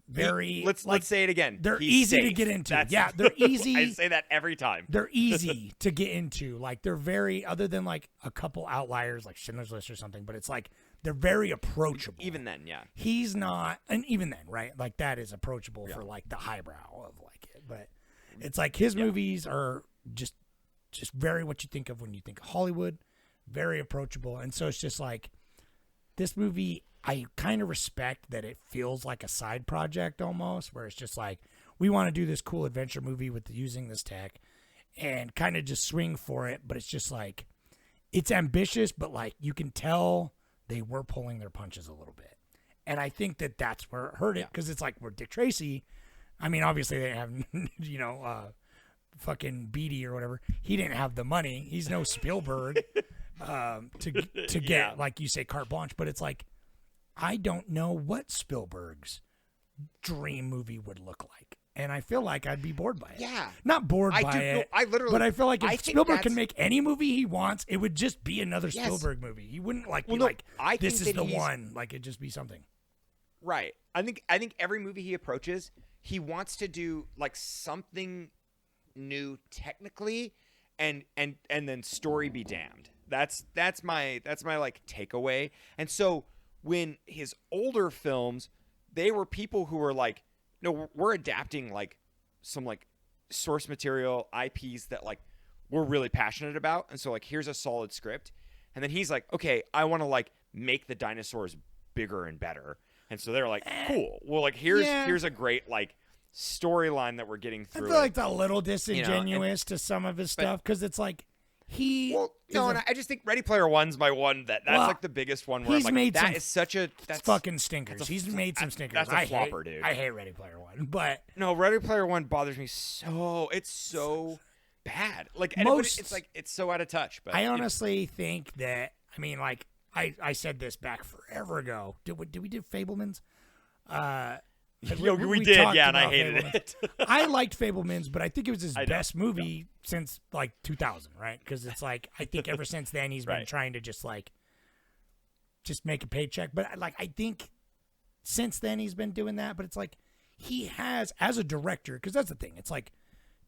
very. Let's say it again. They're easy to get into. They're easy. I say that every time. They're easy to get into. Like they're very, other than like a couple outliers like Schindler's List or something. But it's like they're very approachable. Even then, yeah. He's not, and even then, right? Like that is approachable for like the highbrow of like it. But it's like his movies are just very what you think of when you think of Hollywood, very approachable. And so it's just like this movie, I kind of respect that it feels like a side project almost, where it's just like, we want to do this cool adventure movie with using this tech and kind of just swing for it. But it's just like, it's ambitious, but like you can tell they were pulling their punches a little bit. And I think that that's where it hurt it, because it's like, we're Dick Tracy. I mean, obviously they have, fucking Beatty or whatever. He didn't have the money. He's no Spielberg to get like you say carte blanche. But it's like, I don't know what Spielberg's dream movie would look like, and I feel like I'd be bored by it. Yeah, not bored by it. But I feel like if Spielberg can make any movie he wants, it would just be another Spielberg movie. He wouldn't this is the one. Like it'd just be something. Right. I think every movie he approaches, he wants to do like something new technically, and then story be damned. That's my like takeaway. And so when his older films, they were people who were like, no, we're adapting like some like source material IPs that like we're really passionate about, and so like here's a solid script. And then he's like, okay, I want to like make the dinosaurs bigger and better. And so they're like, cool, well, like here's a great like storyline that we're getting through. I feel like it's a little disingenuous to some of his stuff, because it's like I just think Ready Player One's my one that's like the biggest one where I'm like, that is such a fucking stinkers. He's made some stinkers. That's a flopper, dude. I hate Ready Player One, but no, Ready Player One bothers me so. It's so bad. Like it's like it's so out of touch. But I honestly think that, I mean, like I said this back forever ago. Did we do Fabelmans? We did, and I hated it. I liked Fabelmans, but I think it was his best movie since like 2000, right? Because it's like, I think ever since then he's been trying to just make a paycheck. But like, I think since then he's been doing that. But it's like, he has, as a director, because that's the thing. It's like,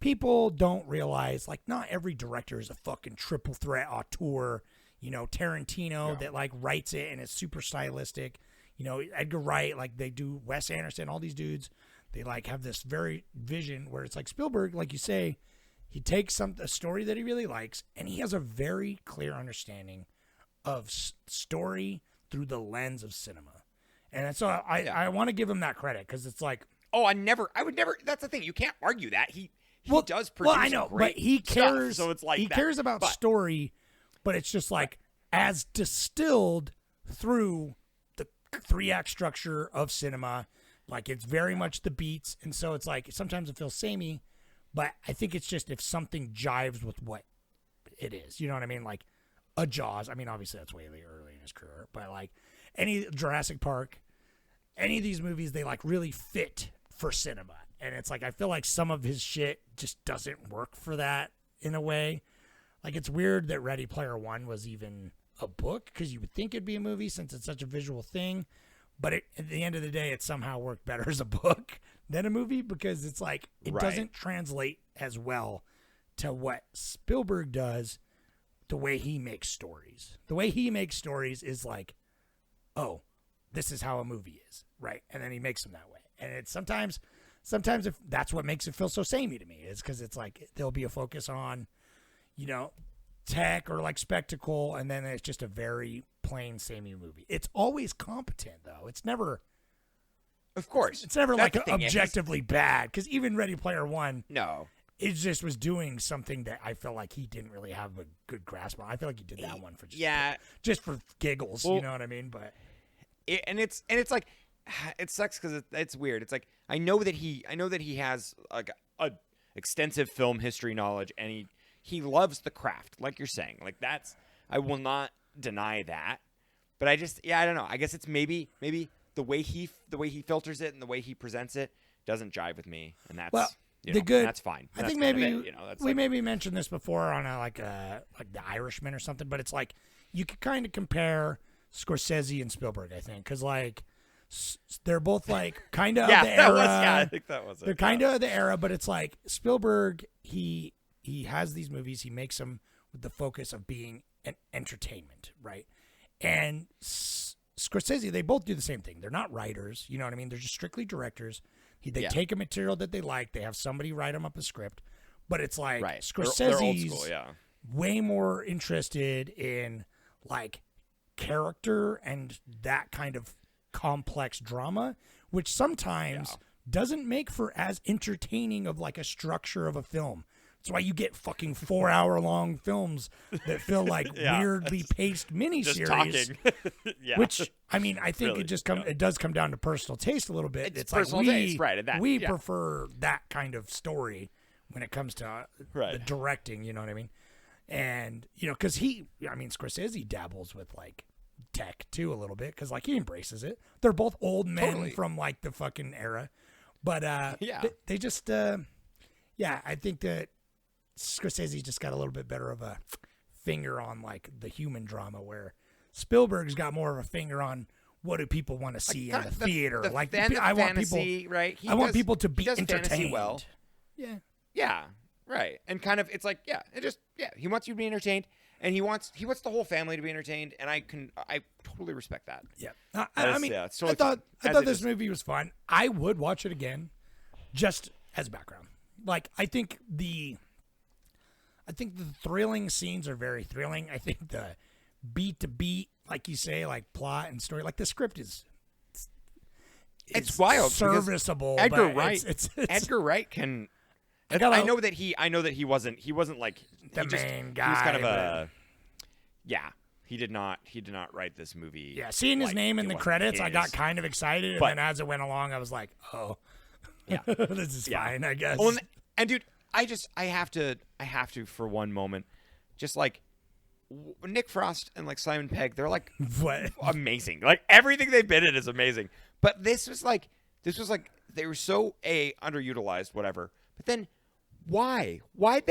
people don't realize, like, not every director is a fucking triple threat auteur. Tarantino that like writes it and is super stylistic. Edgar Wright, like they do, Wes Anderson, all these dudes, they like have this very vision where it's like Spielberg, like you say, he takes a story that he really likes, and he has a very clear understanding of story through the lens of cinema. And so I want to give him that credit, because it's like, oh, I would never. That's the thing. You can't argue that he does produce. Well, I know, great but he cares. Stuff, so it's like he cares about story, but it's just like as distilled through the 3-act structure of cinema. Like, it's very much the beats, and so it's like sometimes it feels samey, but I think it's just if something jives with what it is. You know what I mean? Like a Jaws. I mean, obviously that's way early in his career, but like any Jurassic Park, any of these movies, they like really fit for cinema. And it's like I feel like some of his shit just doesn't work for that in a way. Like, it's weird that Ready Player One was even a book, because you would think it'd be a movie since it's such a visual thing. But at the end of the day, it somehow worked better as a book than a movie, because it's like it doesn't translate as well to what Spielberg does, the way he makes stories. The way he makes stories is like, oh, this is how a movie is, right? And then he makes them that way. And it's sometimes if that's what makes it feel so samey to me, is because it's like there'll be a focus on, tech or like spectacle, and then it's just a very plain samey movie. It's always competent, though. It's never, of course, it's never like objectively bad, because even Ready Player One, no, it just was doing something that I felt like he didn't really have a good grasp on. I feel like he did that one for just for giggles, you know what I mean? But it's like, it sucks because it's weird. It's like I know that he has like a extensive film history knowledge, and he loves the craft, like you're saying. Like, that's, I will not deny that. But I don't know. I guess it's maybe the way he filters it and the way he presents it doesn't jive with me, and that's that's fine. I think maybe we maybe mentioned this before on like The Irishman or something, but it's like you could kind of compare Scorsese and Spielberg, I think, because like they're both like kind of of the era. I think that was it. They're kind of the era, but it's like Spielberg, he has these movies, he makes them with the focus of being an entertainment, right? And Scorsese, they both do the same thing. They're not writers, you know what I mean? They're just strictly directors. They take a material that they like, they have somebody write them up a script, but it's like Scorsese's they're old school, way more interested in like character and that kind of complex drama, which sometimes doesn't make for as entertaining of like a structure of a film. That's why you get fucking 4-hour-long films that feel like weirdly paced miniseries. Which, I mean, I think really, it does come down to personal taste a little bit. It's like taste, right? We prefer that kind of story when it comes to the directing. You know what I mean? And because Scorsese dabbles with like tech too a little bit, because like he embraces it. They're both old men from like the fucking era, but they just I think that Scorsese just got a little bit better of a finger on like the human drama, where Spielberg's got more of a finger on what do people want to see in the theater. I want people, right? I want people to be entertained. Well, yeah, right. And kind of, it's like, he wants you to be entertained, and he wants the whole family to be entertained, and I totally respect that. Yeah, I thought this movie was fun. I would watch it again, just as background. Like, I think the thrilling scenes are very thrilling. I think the beat to beat, like you say, like plot and story, like the script is wild, serviceable. Edgar Wright, Edgar Wright can. I know that he wasn't like the main guy. He was kind of a He did not write this movie. Yeah, seeing his name in the credits, I got kind of excited, and then as it went along, I was like, oh. Yeah, this is fine, I guess. Oh, and dude, I have to for one moment, just like Nick Frost and like Simon Pegg, they're like amazing. Like everything they've been in is amazing. But this was like they were so underutilized, whatever. But then why was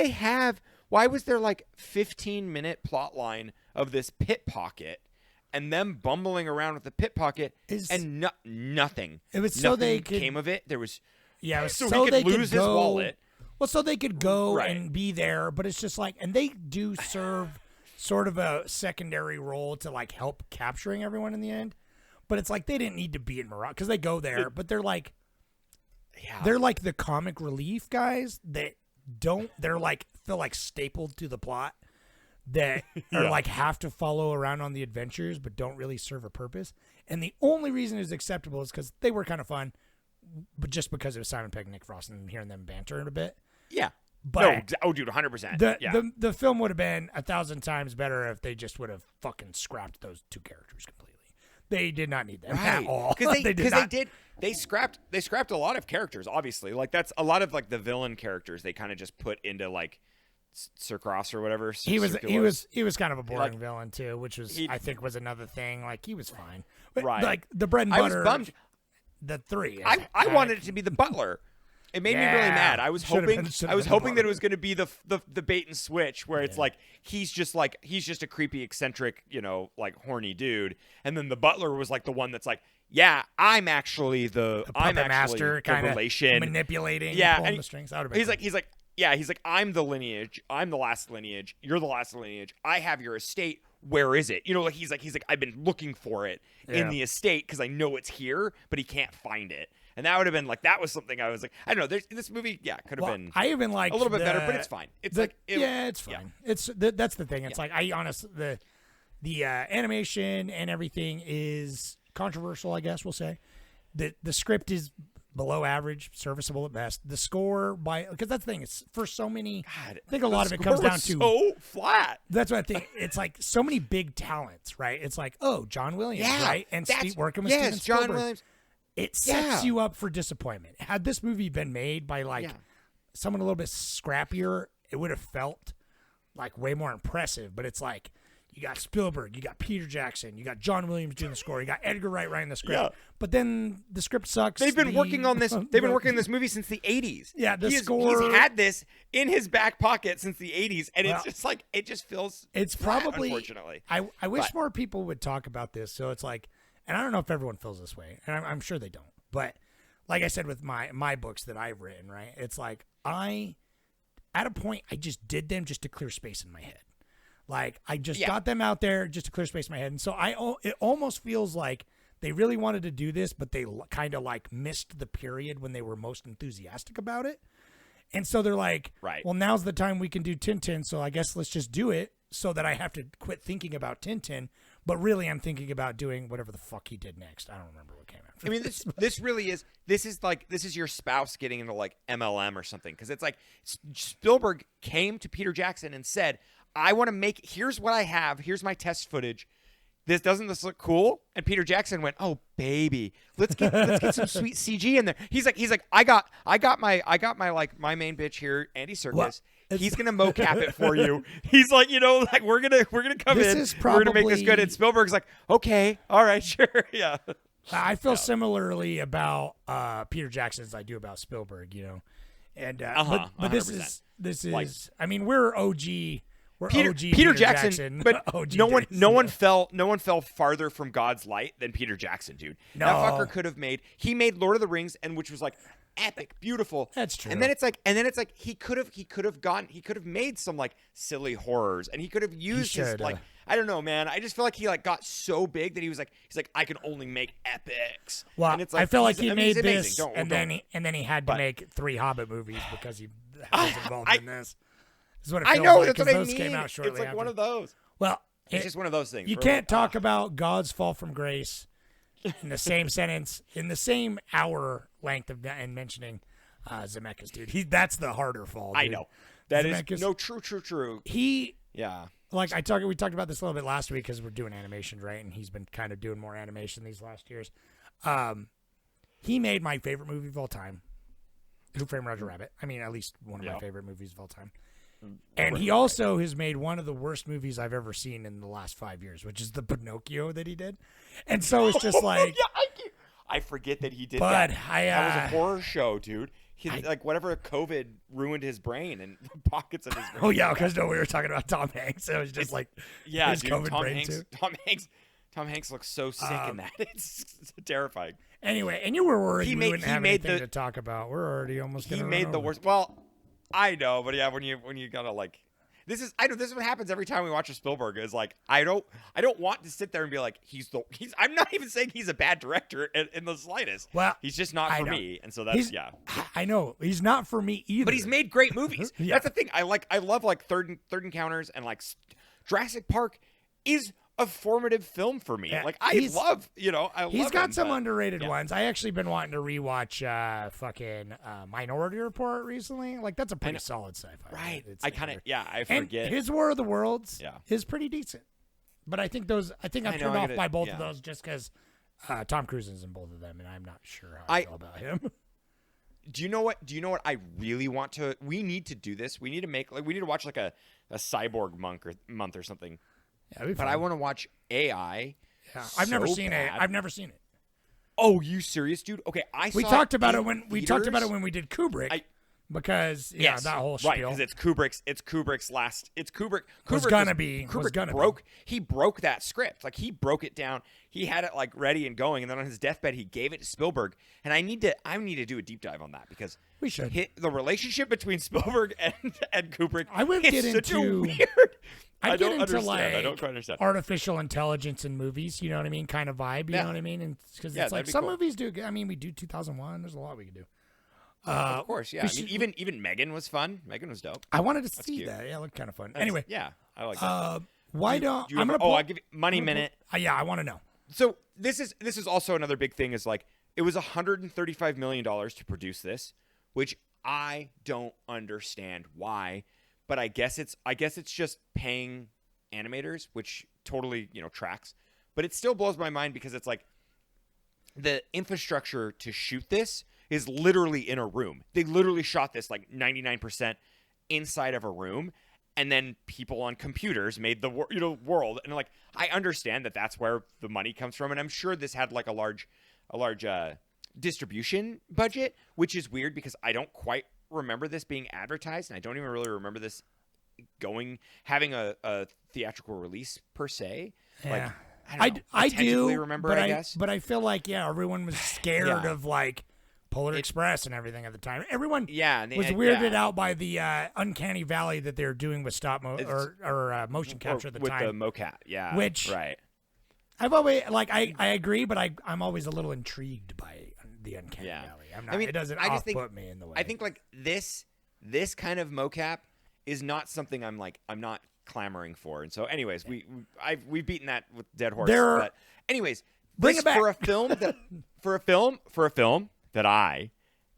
there like 15-minute plot line of this pit pocket and them bumbling around with the pit pocket and nothing? It was so they came of it. There was. Yeah, so he could lose his wallet. Well, so they could go and be there, but it's just like, and they do serve sort of a secondary role to like help capturing everyone in the end. But it's like they didn't need to be in Morocco because they go there, but they're like the comic relief guys that don't. They're like feel like stapled to the plot that are like have to follow around on the adventures but don't really serve a purpose. And the only reason it was acceptable is because they were kind of fun, but just because it was Simon Pegg and Nick Frost and hearing them banter a bit. Yeah. But dude, 100%. The film would have been 1,000 times better if they just would have fucking scrapped those two characters completely. They did not need them at all. Because they scrapped a lot of characters. Obviously, like that's a lot of like the villain characters. They kind of just put into like Sir Cross or whatever. He was kind of a boring villain too, which was I think was another thing. Like he was fine, but like the bread and butter. I was bummed. The three. I wanted it to be the butler. It made me really mad. I was hoping that it was going to be the bait and switch where it's like he's just a creepy eccentric, like horny dude, and then the butler was like the one that's like, yeah, I'm actually the master, the relation manipulating, pulling the strings. He's like I'm the lineage, I'm the last lineage, you're the last lineage. I have your estate. Where is it? He's like I've been looking for it in the estate because I know it's here, but he can't find it. And that would have been like that was something I was like, I don't know. This movie, could have been. I even like a little bit better, but it's fine. It's it's fine. Yeah. That's the thing. It's like I honestly the animation and everything is controversial. I guess we'll say the script is below average, serviceable at best. The score because that's the thing. It's for so many. God, I think a lot of it comes down to so flat. That's what I think. It's like so many big talents, right? It's like John Williams, right, and working with Steven Spielberg. John Williams. It sets you up for disappointment. Had this movie been made by someone a little bit scrappier, it would have felt like way more impressive. But it's like you got Spielberg, you got Peter Jackson, you got John Williams doing the score, you got Edgar Wright writing the script. Yeah. But then the script sucks. They've been working on this. They've been working on this movie since the 80s. Yeah, score. He's had this in his back pocket since the 80s, and it's just like it just feels. It's flat, probably. Unfortunately, I wish more people would talk about this. So it's like. And I don't know if everyone feels this way, and I'm sure they don't. But like I said with my books that I've written, right? It's like at a point, I just did them just to clear space in my head. Like I just got them out there just to clear space in my head. And so it almost feels like they really wanted to do this, but they kind of like missed the period when they were most enthusiastic about it. And so they're like, well, now's the time we can do Tintin, so I guess let's just do it so that I have to quit thinking about Tintin. But really, I'm thinking about doing whatever the fuck he did next. I don't remember what came after. I mean, this really is. This is your spouse getting into like MLM or something, because it's like Spielberg came to Peter Jackson and said, "I want to make. Here's what I have. Here's my test footage. Doesn't this look cool?" And Peter Jackson went, "Oh baby, let's get some sweet CG in there." He's like, I got my my main bitch here, Andy Serkis. Well, he's gonna mocap it for you. He's like, we're gonna come in. We're gonna make this good. And Spielberg's like, okay, all right, sure, yeah. I feel similarly about Peter Jackson as I do about Spielberg, and but this is like, I mean, we're OG. Peter Jackson, but OG no one fell farther from God's light than Peter Jackson, dude. No. That fucker could have made Lord of the Rings, and which was like epic, beautiful. That's true. And then it's like he could have made some like silly horrors, and he could have used his like, I don't know, man. I just feel like he like got so big that he's like I can only make epics. Well, and it's like, I feel like he made this, and then he had to make 3 Hobbit movies because he was involved in this. Is what it feels like, that's what I mean. Came out shortly it's like after. One of those. Well, it's just one of those things. You can't talk about God's fall from grace in the same sentence, in the same hour length of and mentioning Zemeckis, dude. That's the harder fall. Dude. I know. That Zemeckis, is no true. Like we talked about this a little bit last week because we're doing animation, right? And he's been kind of doing more animation these last years. He made my favorite movie of all time, Who Framed Roger Rabbit. I mean, at least one of my favorite movies of all time. And he also has made one of the worst movies I've ever seen in the last 5 years, which is the Pinocchio that he did. And so it's just like... I forget that he did that. That was a horror show, dude. Whatever COVID ruined his brain and the pockets of his brain. Oh, yeah, because we were talking about Tom Hanks. So it was just his dude, COVID brain, too. Tom Hanks looks so sick in that. It's terrifying. Anyway, and you were worried we wouldn't have anything to talk about. We're already almost going to He made the worst... Well... I know, but yeah, when you gotta like, I know this is what happens every time we watch a Spielberg. Is like I don't want to sit there and be like I'm not even saying he's a bad director in the slightest. Well, he's just not for me, and so that's I know he's not for me either. But he's made great movies. That's the thing. I love like Third Encounters, and like Jurassic Park is a formative film for me. Yeah, like I love He's got some underrated ones. I actually been wanting to rewatch Minority Report recently. Like that's a pretty solid sci-fi. Right. I forget. And his War of the Worlds is pretty decent. But I think I'm turned off by both of those just because Tom Cruise is in both of them, and I'm not sure how I feel about him. Do you know what I really want to? We need to do this. We need to watch like a cyborg month or something. Yeah, but I want to watch AI. Yeah, I've never seen it. I've never seen it. Oh, you serious, dude? Okay, we talked about it when we did Kubrick. Because that whole spiel. Right, because it's Kubrick's last. It's Kubrick. He broke that script. Like he broke it down. He had it like ready and going, and then on his deathbed he gave it to Spielberg. And I need to do a deep dive on that because we should hit the relationship between Spielberg and Kubrick. I would get into weird. I don't quite understand. Artificial intelligence in movies. You know what I mean? Kind of vibe. You know what I mean? And because it's like some movies do. I mean, we do 2001. There's a lot we could do. Of course, yeah. Even Megan was fun. Megan was dope. I wanted to see that. Yeah, it looked kind of fun. Anyway, I like that. Why don't I'll give you Money Minute. I want to know. So this is also another big thing. Is like it was $135 million to produce this, which I don't understand why, but I guess it's just paying animators, which totally tracks. But it still blows my mind because it's like the infrastructure to shoot this is literally in a room. They literally shot this like 99% inside of a room, and then people on computers made the world. And like I understand that that's where the money comes from, and I'm sure this had like a large distribution budget, which is weird because I don't quite remember this being advertised, and I don't even really remember this having a theatrical release per se. Yeah. Like I do remember, I guess, but I feel like everyone was scared of like Polar Express and everything at the time. Everyone was weirded out by the uncanny valley that they were doing with motion capture at the time. With the mocap, yeah. Which right. I've always I agree, but I'm always a little intrigued by the uncanny valley. I'm not. It doesn't off-put me in the way. I think like this kind of mocap is not something I'm not clamoring for. And so, anyways, we've beaten that with dead horse. But anyways, bring it back for a film that I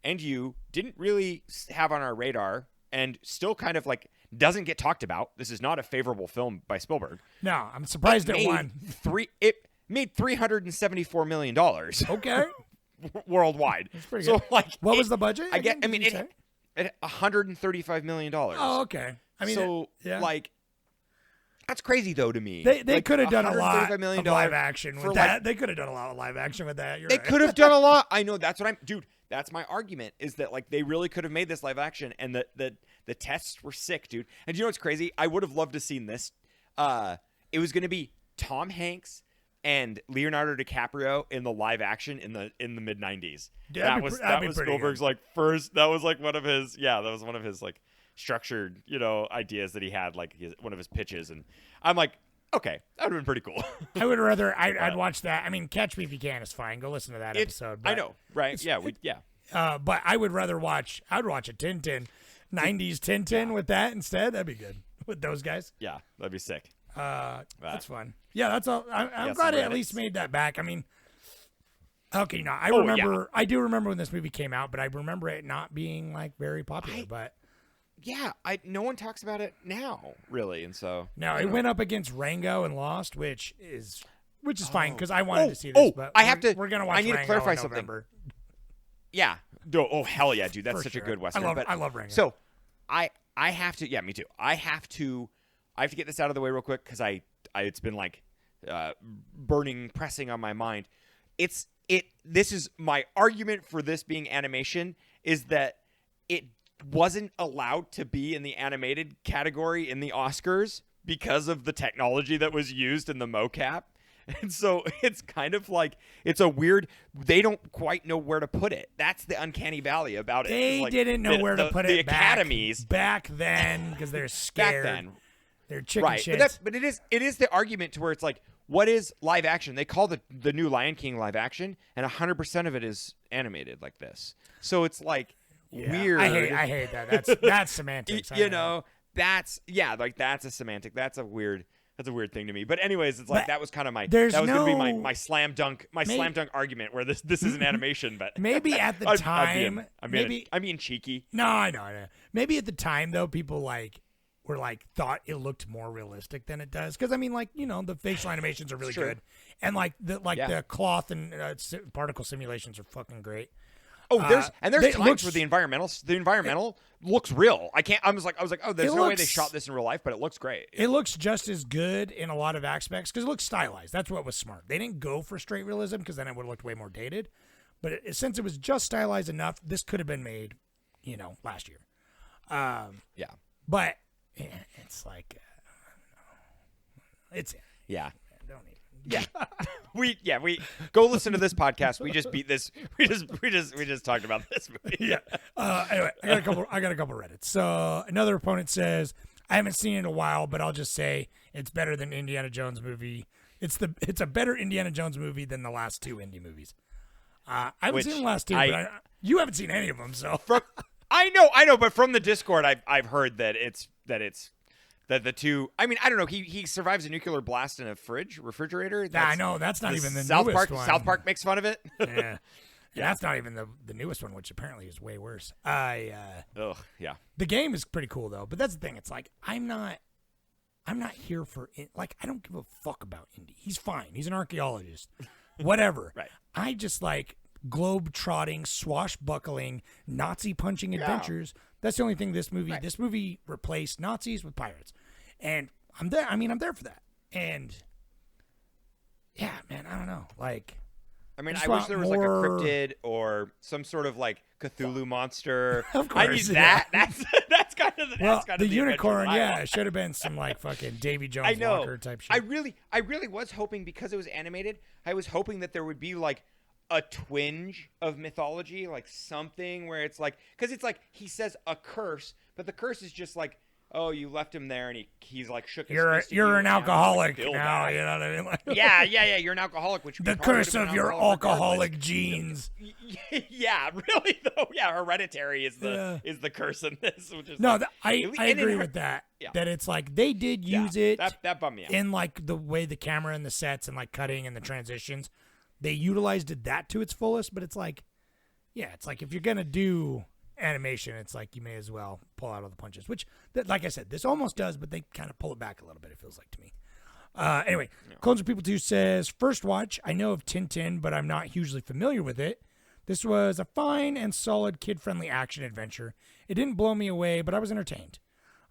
and you didn't really have on our radar and still kind of like doesn't get talked about. This is not a favorable film by Spielberg. No, I'm surprised it won. It made $374 million. Okay. Worldwide. That's pretty so good. like, what was the budget? It $135 million. Oh, okay. I mean, like. That's crazy though to me. They could have done a lot of live action with that. They could have done a lot of live action with that. They could have done a lot. I know. That's what dude. That's my argument. Is that like they really could have made this live action, and the tests were sick, dude. And do you know what's crazy? I would have loved to seen this. It was going to be Tom Hanks and Leonardo DiCaprio in the live action in the mid '90s. Yeah, that was Spielberg's like first. That was like one of his. Yeah, that was one of his like structured, ideas that he had, like one of his pitches, and I'm like, okay, that would have been pretty cool. I would rather I'd watch that. I mean, Catch Me If You Can is fine. Go listen to that episode. I know, right? Yeah, but I would rather watch. I'd watch a Tintin, '90s Tintin with that instead. That'd be good with those guys. Yeah, that'd be sick. That's fun. Yeah, that's all. I'm glad it at least made that back. I mean, okay, no, I do remember when this movie came out, but I remember it not being like very popular. But yeah, no one talks about it now, really, and so no, it went up against Rango and Lost, which is fine because I wanted to see this. But we're gonna watch. I need Rango to clarify in something. November. Yeah. Oh hell yeah, dude, that's such a good Western. I love Rango. So I have to. Yeah, me too. I have to get this out of the way real quick because it's been like pressing on my mind. This is my argument for this being animation is that it wasn't allowed to be in the animated category in the Oscars because of the technology that was used in the mocap. And so it's kind of like it's a weird. They don't quite know where to put it. That's the uncanny valley about it. They didn't know where to put it. The academies back then because they're scared. Back then, They're chicken right. shits. But it is the argument to where it's like, what is live action? They call the new Lion King live action, and 100% of it is animated like this. So it's like weird. I hate that. That's semantics. You know, that's a semantic. That's a weird thing to me. But anyways, it's like that was kind of my gonna be my slam dunk argument where this is an animation, but maybe at the time I'm being cheeky. No, I know. Maybe at the time though, people were thought it looked more realistic than it does, because I mean, the facial animations are really good, and the cloth and particle simulations are fucking great. Oh, there's times where the environmental looks real. I was like, oh, there's no way they shot this in real life, but it looks great. It looks just as good in a lot of aspects because it looks stylized. That's what was smart. They didn't go for straight realism because then it would have looked way more dated. But since it was just stylized enough, this could have been made, last year. But it's like, it's yeah. Don't even. Yeah. we go listen to this podcast. We just beat this. We just talked about this movie. Yeah. Anyway, I got a couple Reddits. So another opponent says, I haven't seen it in a while, but I'll just say it's better than Indiana Jones movie. It's a better Indiana Jones movie than the last two Indy movies. I haven't seen the last two, but you haven't seen any of them, so. I know, but from the Discord, I've heard that the two. I mean, I don't know. He survives a nuclear blast in a refrigerator. I know that's not even the newest one. South Park makes fun of it. Yeah, that's not even the newest one, which apparently is way worse. Yeah. The game is pretty cool though, but that's the thing. It's like I'm not here for it. Like I don't give a fuck about Indy. He's fine. He's an archaeologist. Whatever. Right. I just like globe-trotting, swashbuckling, Nazi-punching adventures. That's the only thing this movie replaced Nazis with pirates. And I'm there. I mean, I'm there for that. And yeah, man, I don't know. Like, I mean, I wish there was like a cryptid or some sort of like Cthulhu monster. Of course, I need that. That's kind of the unicorn. Yeah, it should have been some like fucking Davy Jones Walker type shit. I really was hoping, because it was animated, I was hoping that there would be like a twinge of mythology, like something where it's like, because it's like he says a curse, but the curse is just like, oh, you left him there, and he's like shook his fist. You're an alcoholic now. You know what I mean? Like, yeah. You're an alcoholic, which the curse of your alcoholic genes. Yeah, really though. Yeah, hereditary is the curse in this. Which is I agree with that. Yeah. That it's like they did use it. That bummed me out. In like the way the camera and the sets and like cutting and the transitions. They utilized that to its fullest, but it's like, it's like if you're going to do animation, it's like you may as well pull out all the punches, which, like I said, this almost does, but they kind of pull it back a little bit, it feels like to me. Anyway, Clones of People 2 says, first watch, I know of Tintin, but I'm not hugely familiar with it. This was a fine and solid kid-friendly action adventure. It didn't blow me away, but I was entertained.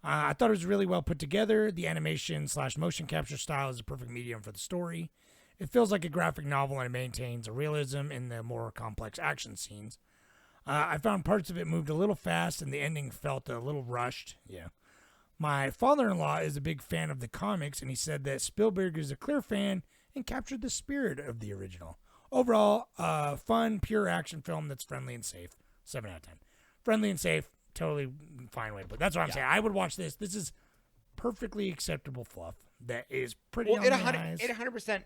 I thought it was really well put together. The animation/motion capture style is a perfect medium for the story. It feels like a graphic novel and it maintains a realism in the more complex action scenes. I found parts of it moved a little fast and the ending felt a little rushed. Yeah. My father-in-law is a big fan of the comics, and he said that Spielberg is a clear fan and captured the spirit of the original. Overall, fun, pure action film that's friendly and safe. 7 out of 10. Friendly and safe, totally fine way. But that's what I'm saying. I would watch this. This is perfectly acceptable fluff that is pretty on the eyes. It 100%.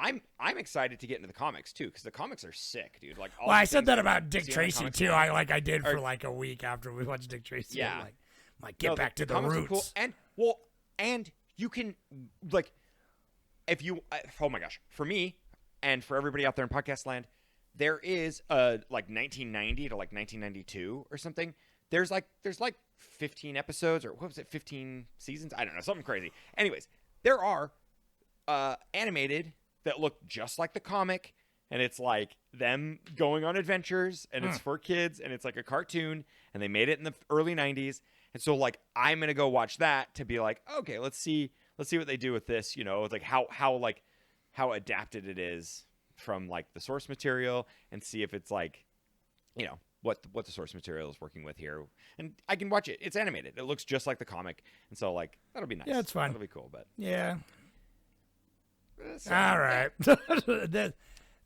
I'm excited to get into the comics too, because the comics are sick, dude. Like, I said that about Dick Tracy too. I did for like a week after we watched Dick Tracy. Yeah, get back to the roots. Cool. And you can like, if you oh my gosh, for me and for everybody out there in podcast land, there is like 1990 to like 1992 or something. There's like 15 episodes, or what was it, 15 seasons? I don't know, something crazy. Anyways, there are animated that look just like the comic, and it's like them going on adventures, and it's for kids, and it's like a cartoon, and they made it in the early 90s. And so like I'm gonna go watch that to be like, okay, let's see what they do with this, like how adapted it is from like the source material, and see if it's like, what the source material is working with here. And I can watch it. It's animated. It looks just like the comic, and so like that'll be nice. Yeah, it's fun. That'll be cool. But yeah. All right.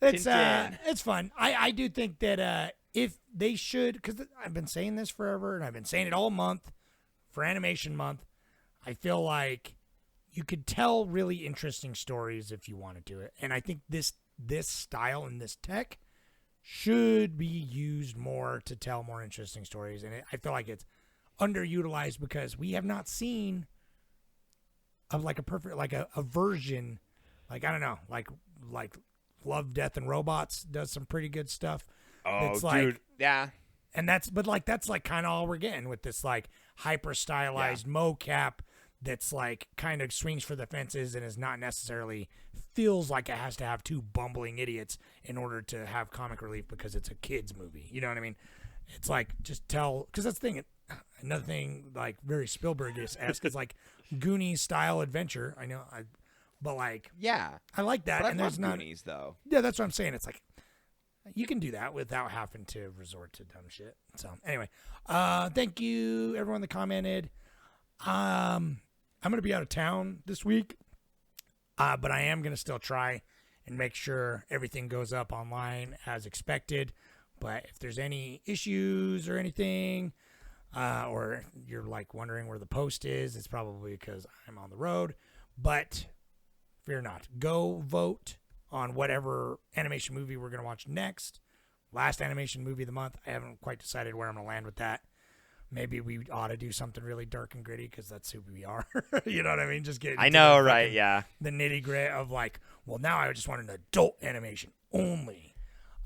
It's fun. I do think that if they should, because I've been saying this forever, and I've been saying it all month for Animation Month, I feel like you could tell really interesting stories if you wanted to. And I think this style and this tech should be used more to tell more interesting stories. And I feel like it's underutilized because we have not seen of like a perfect, like a version, like, I don't know, like Love, Death, and Robots does some pretty good stuff. Oh, like, dude. Yeah. And that's kind of all we're getting with this like hyper stylized mocap that's like kind of swings for the fences and is not necessarily feels like it has to have two bumbling idiots in order to have comic relief because it's a kid's movie. You know what I mean? It's like just tell, because that's the thing. Another thing like very Spielberg-esque is like Goonies style adventure. I know, but like I like that. But and I there's love not Goonies though. Yeah, that's what I'm saying. It's like you can do that without having to resort to dumb shit. So anyway, thank you everyone that commented. I'm going to be out of town this week, but I am going to still try and make sure everything goes up online as expected. But if there's any issues or anything, or you're like wondering where the post is, it's probably because I'm on the road. But fear not. Go vote on whatever animation movie we're going to watch next. Last animation movie of the month. I haven't quite decided where I'm going to land with that. Maybe we ought to do something really dark and gritty because that's who we are. You know what I mean? Just get. I know, right? Yeah. The nitty gritty of like, well, now I just want an adult animation only.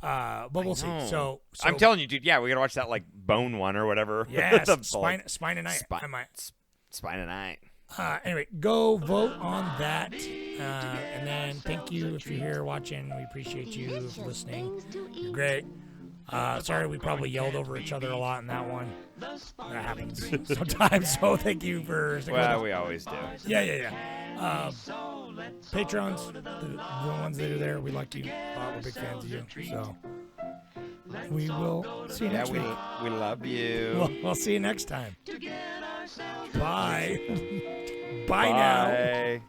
But we'll see. So I'm telling you, dude. Yeah, we gotta watch that like Bone one or whatever. Yeah, Spine of Night. Spine of Night. Anyway, go vote on that. And then thank you if you're here watching. We appreciate you listening. You're great. Sorry, we probably yelled over each other a lot in that one. That happens sometimes. So thank you for. Well, we always do. Yeah. Patrons, the ones that are there, we like you. We're big fans of you. So we will see you next week. We love you. We'll see you next time. Bye. Bye now.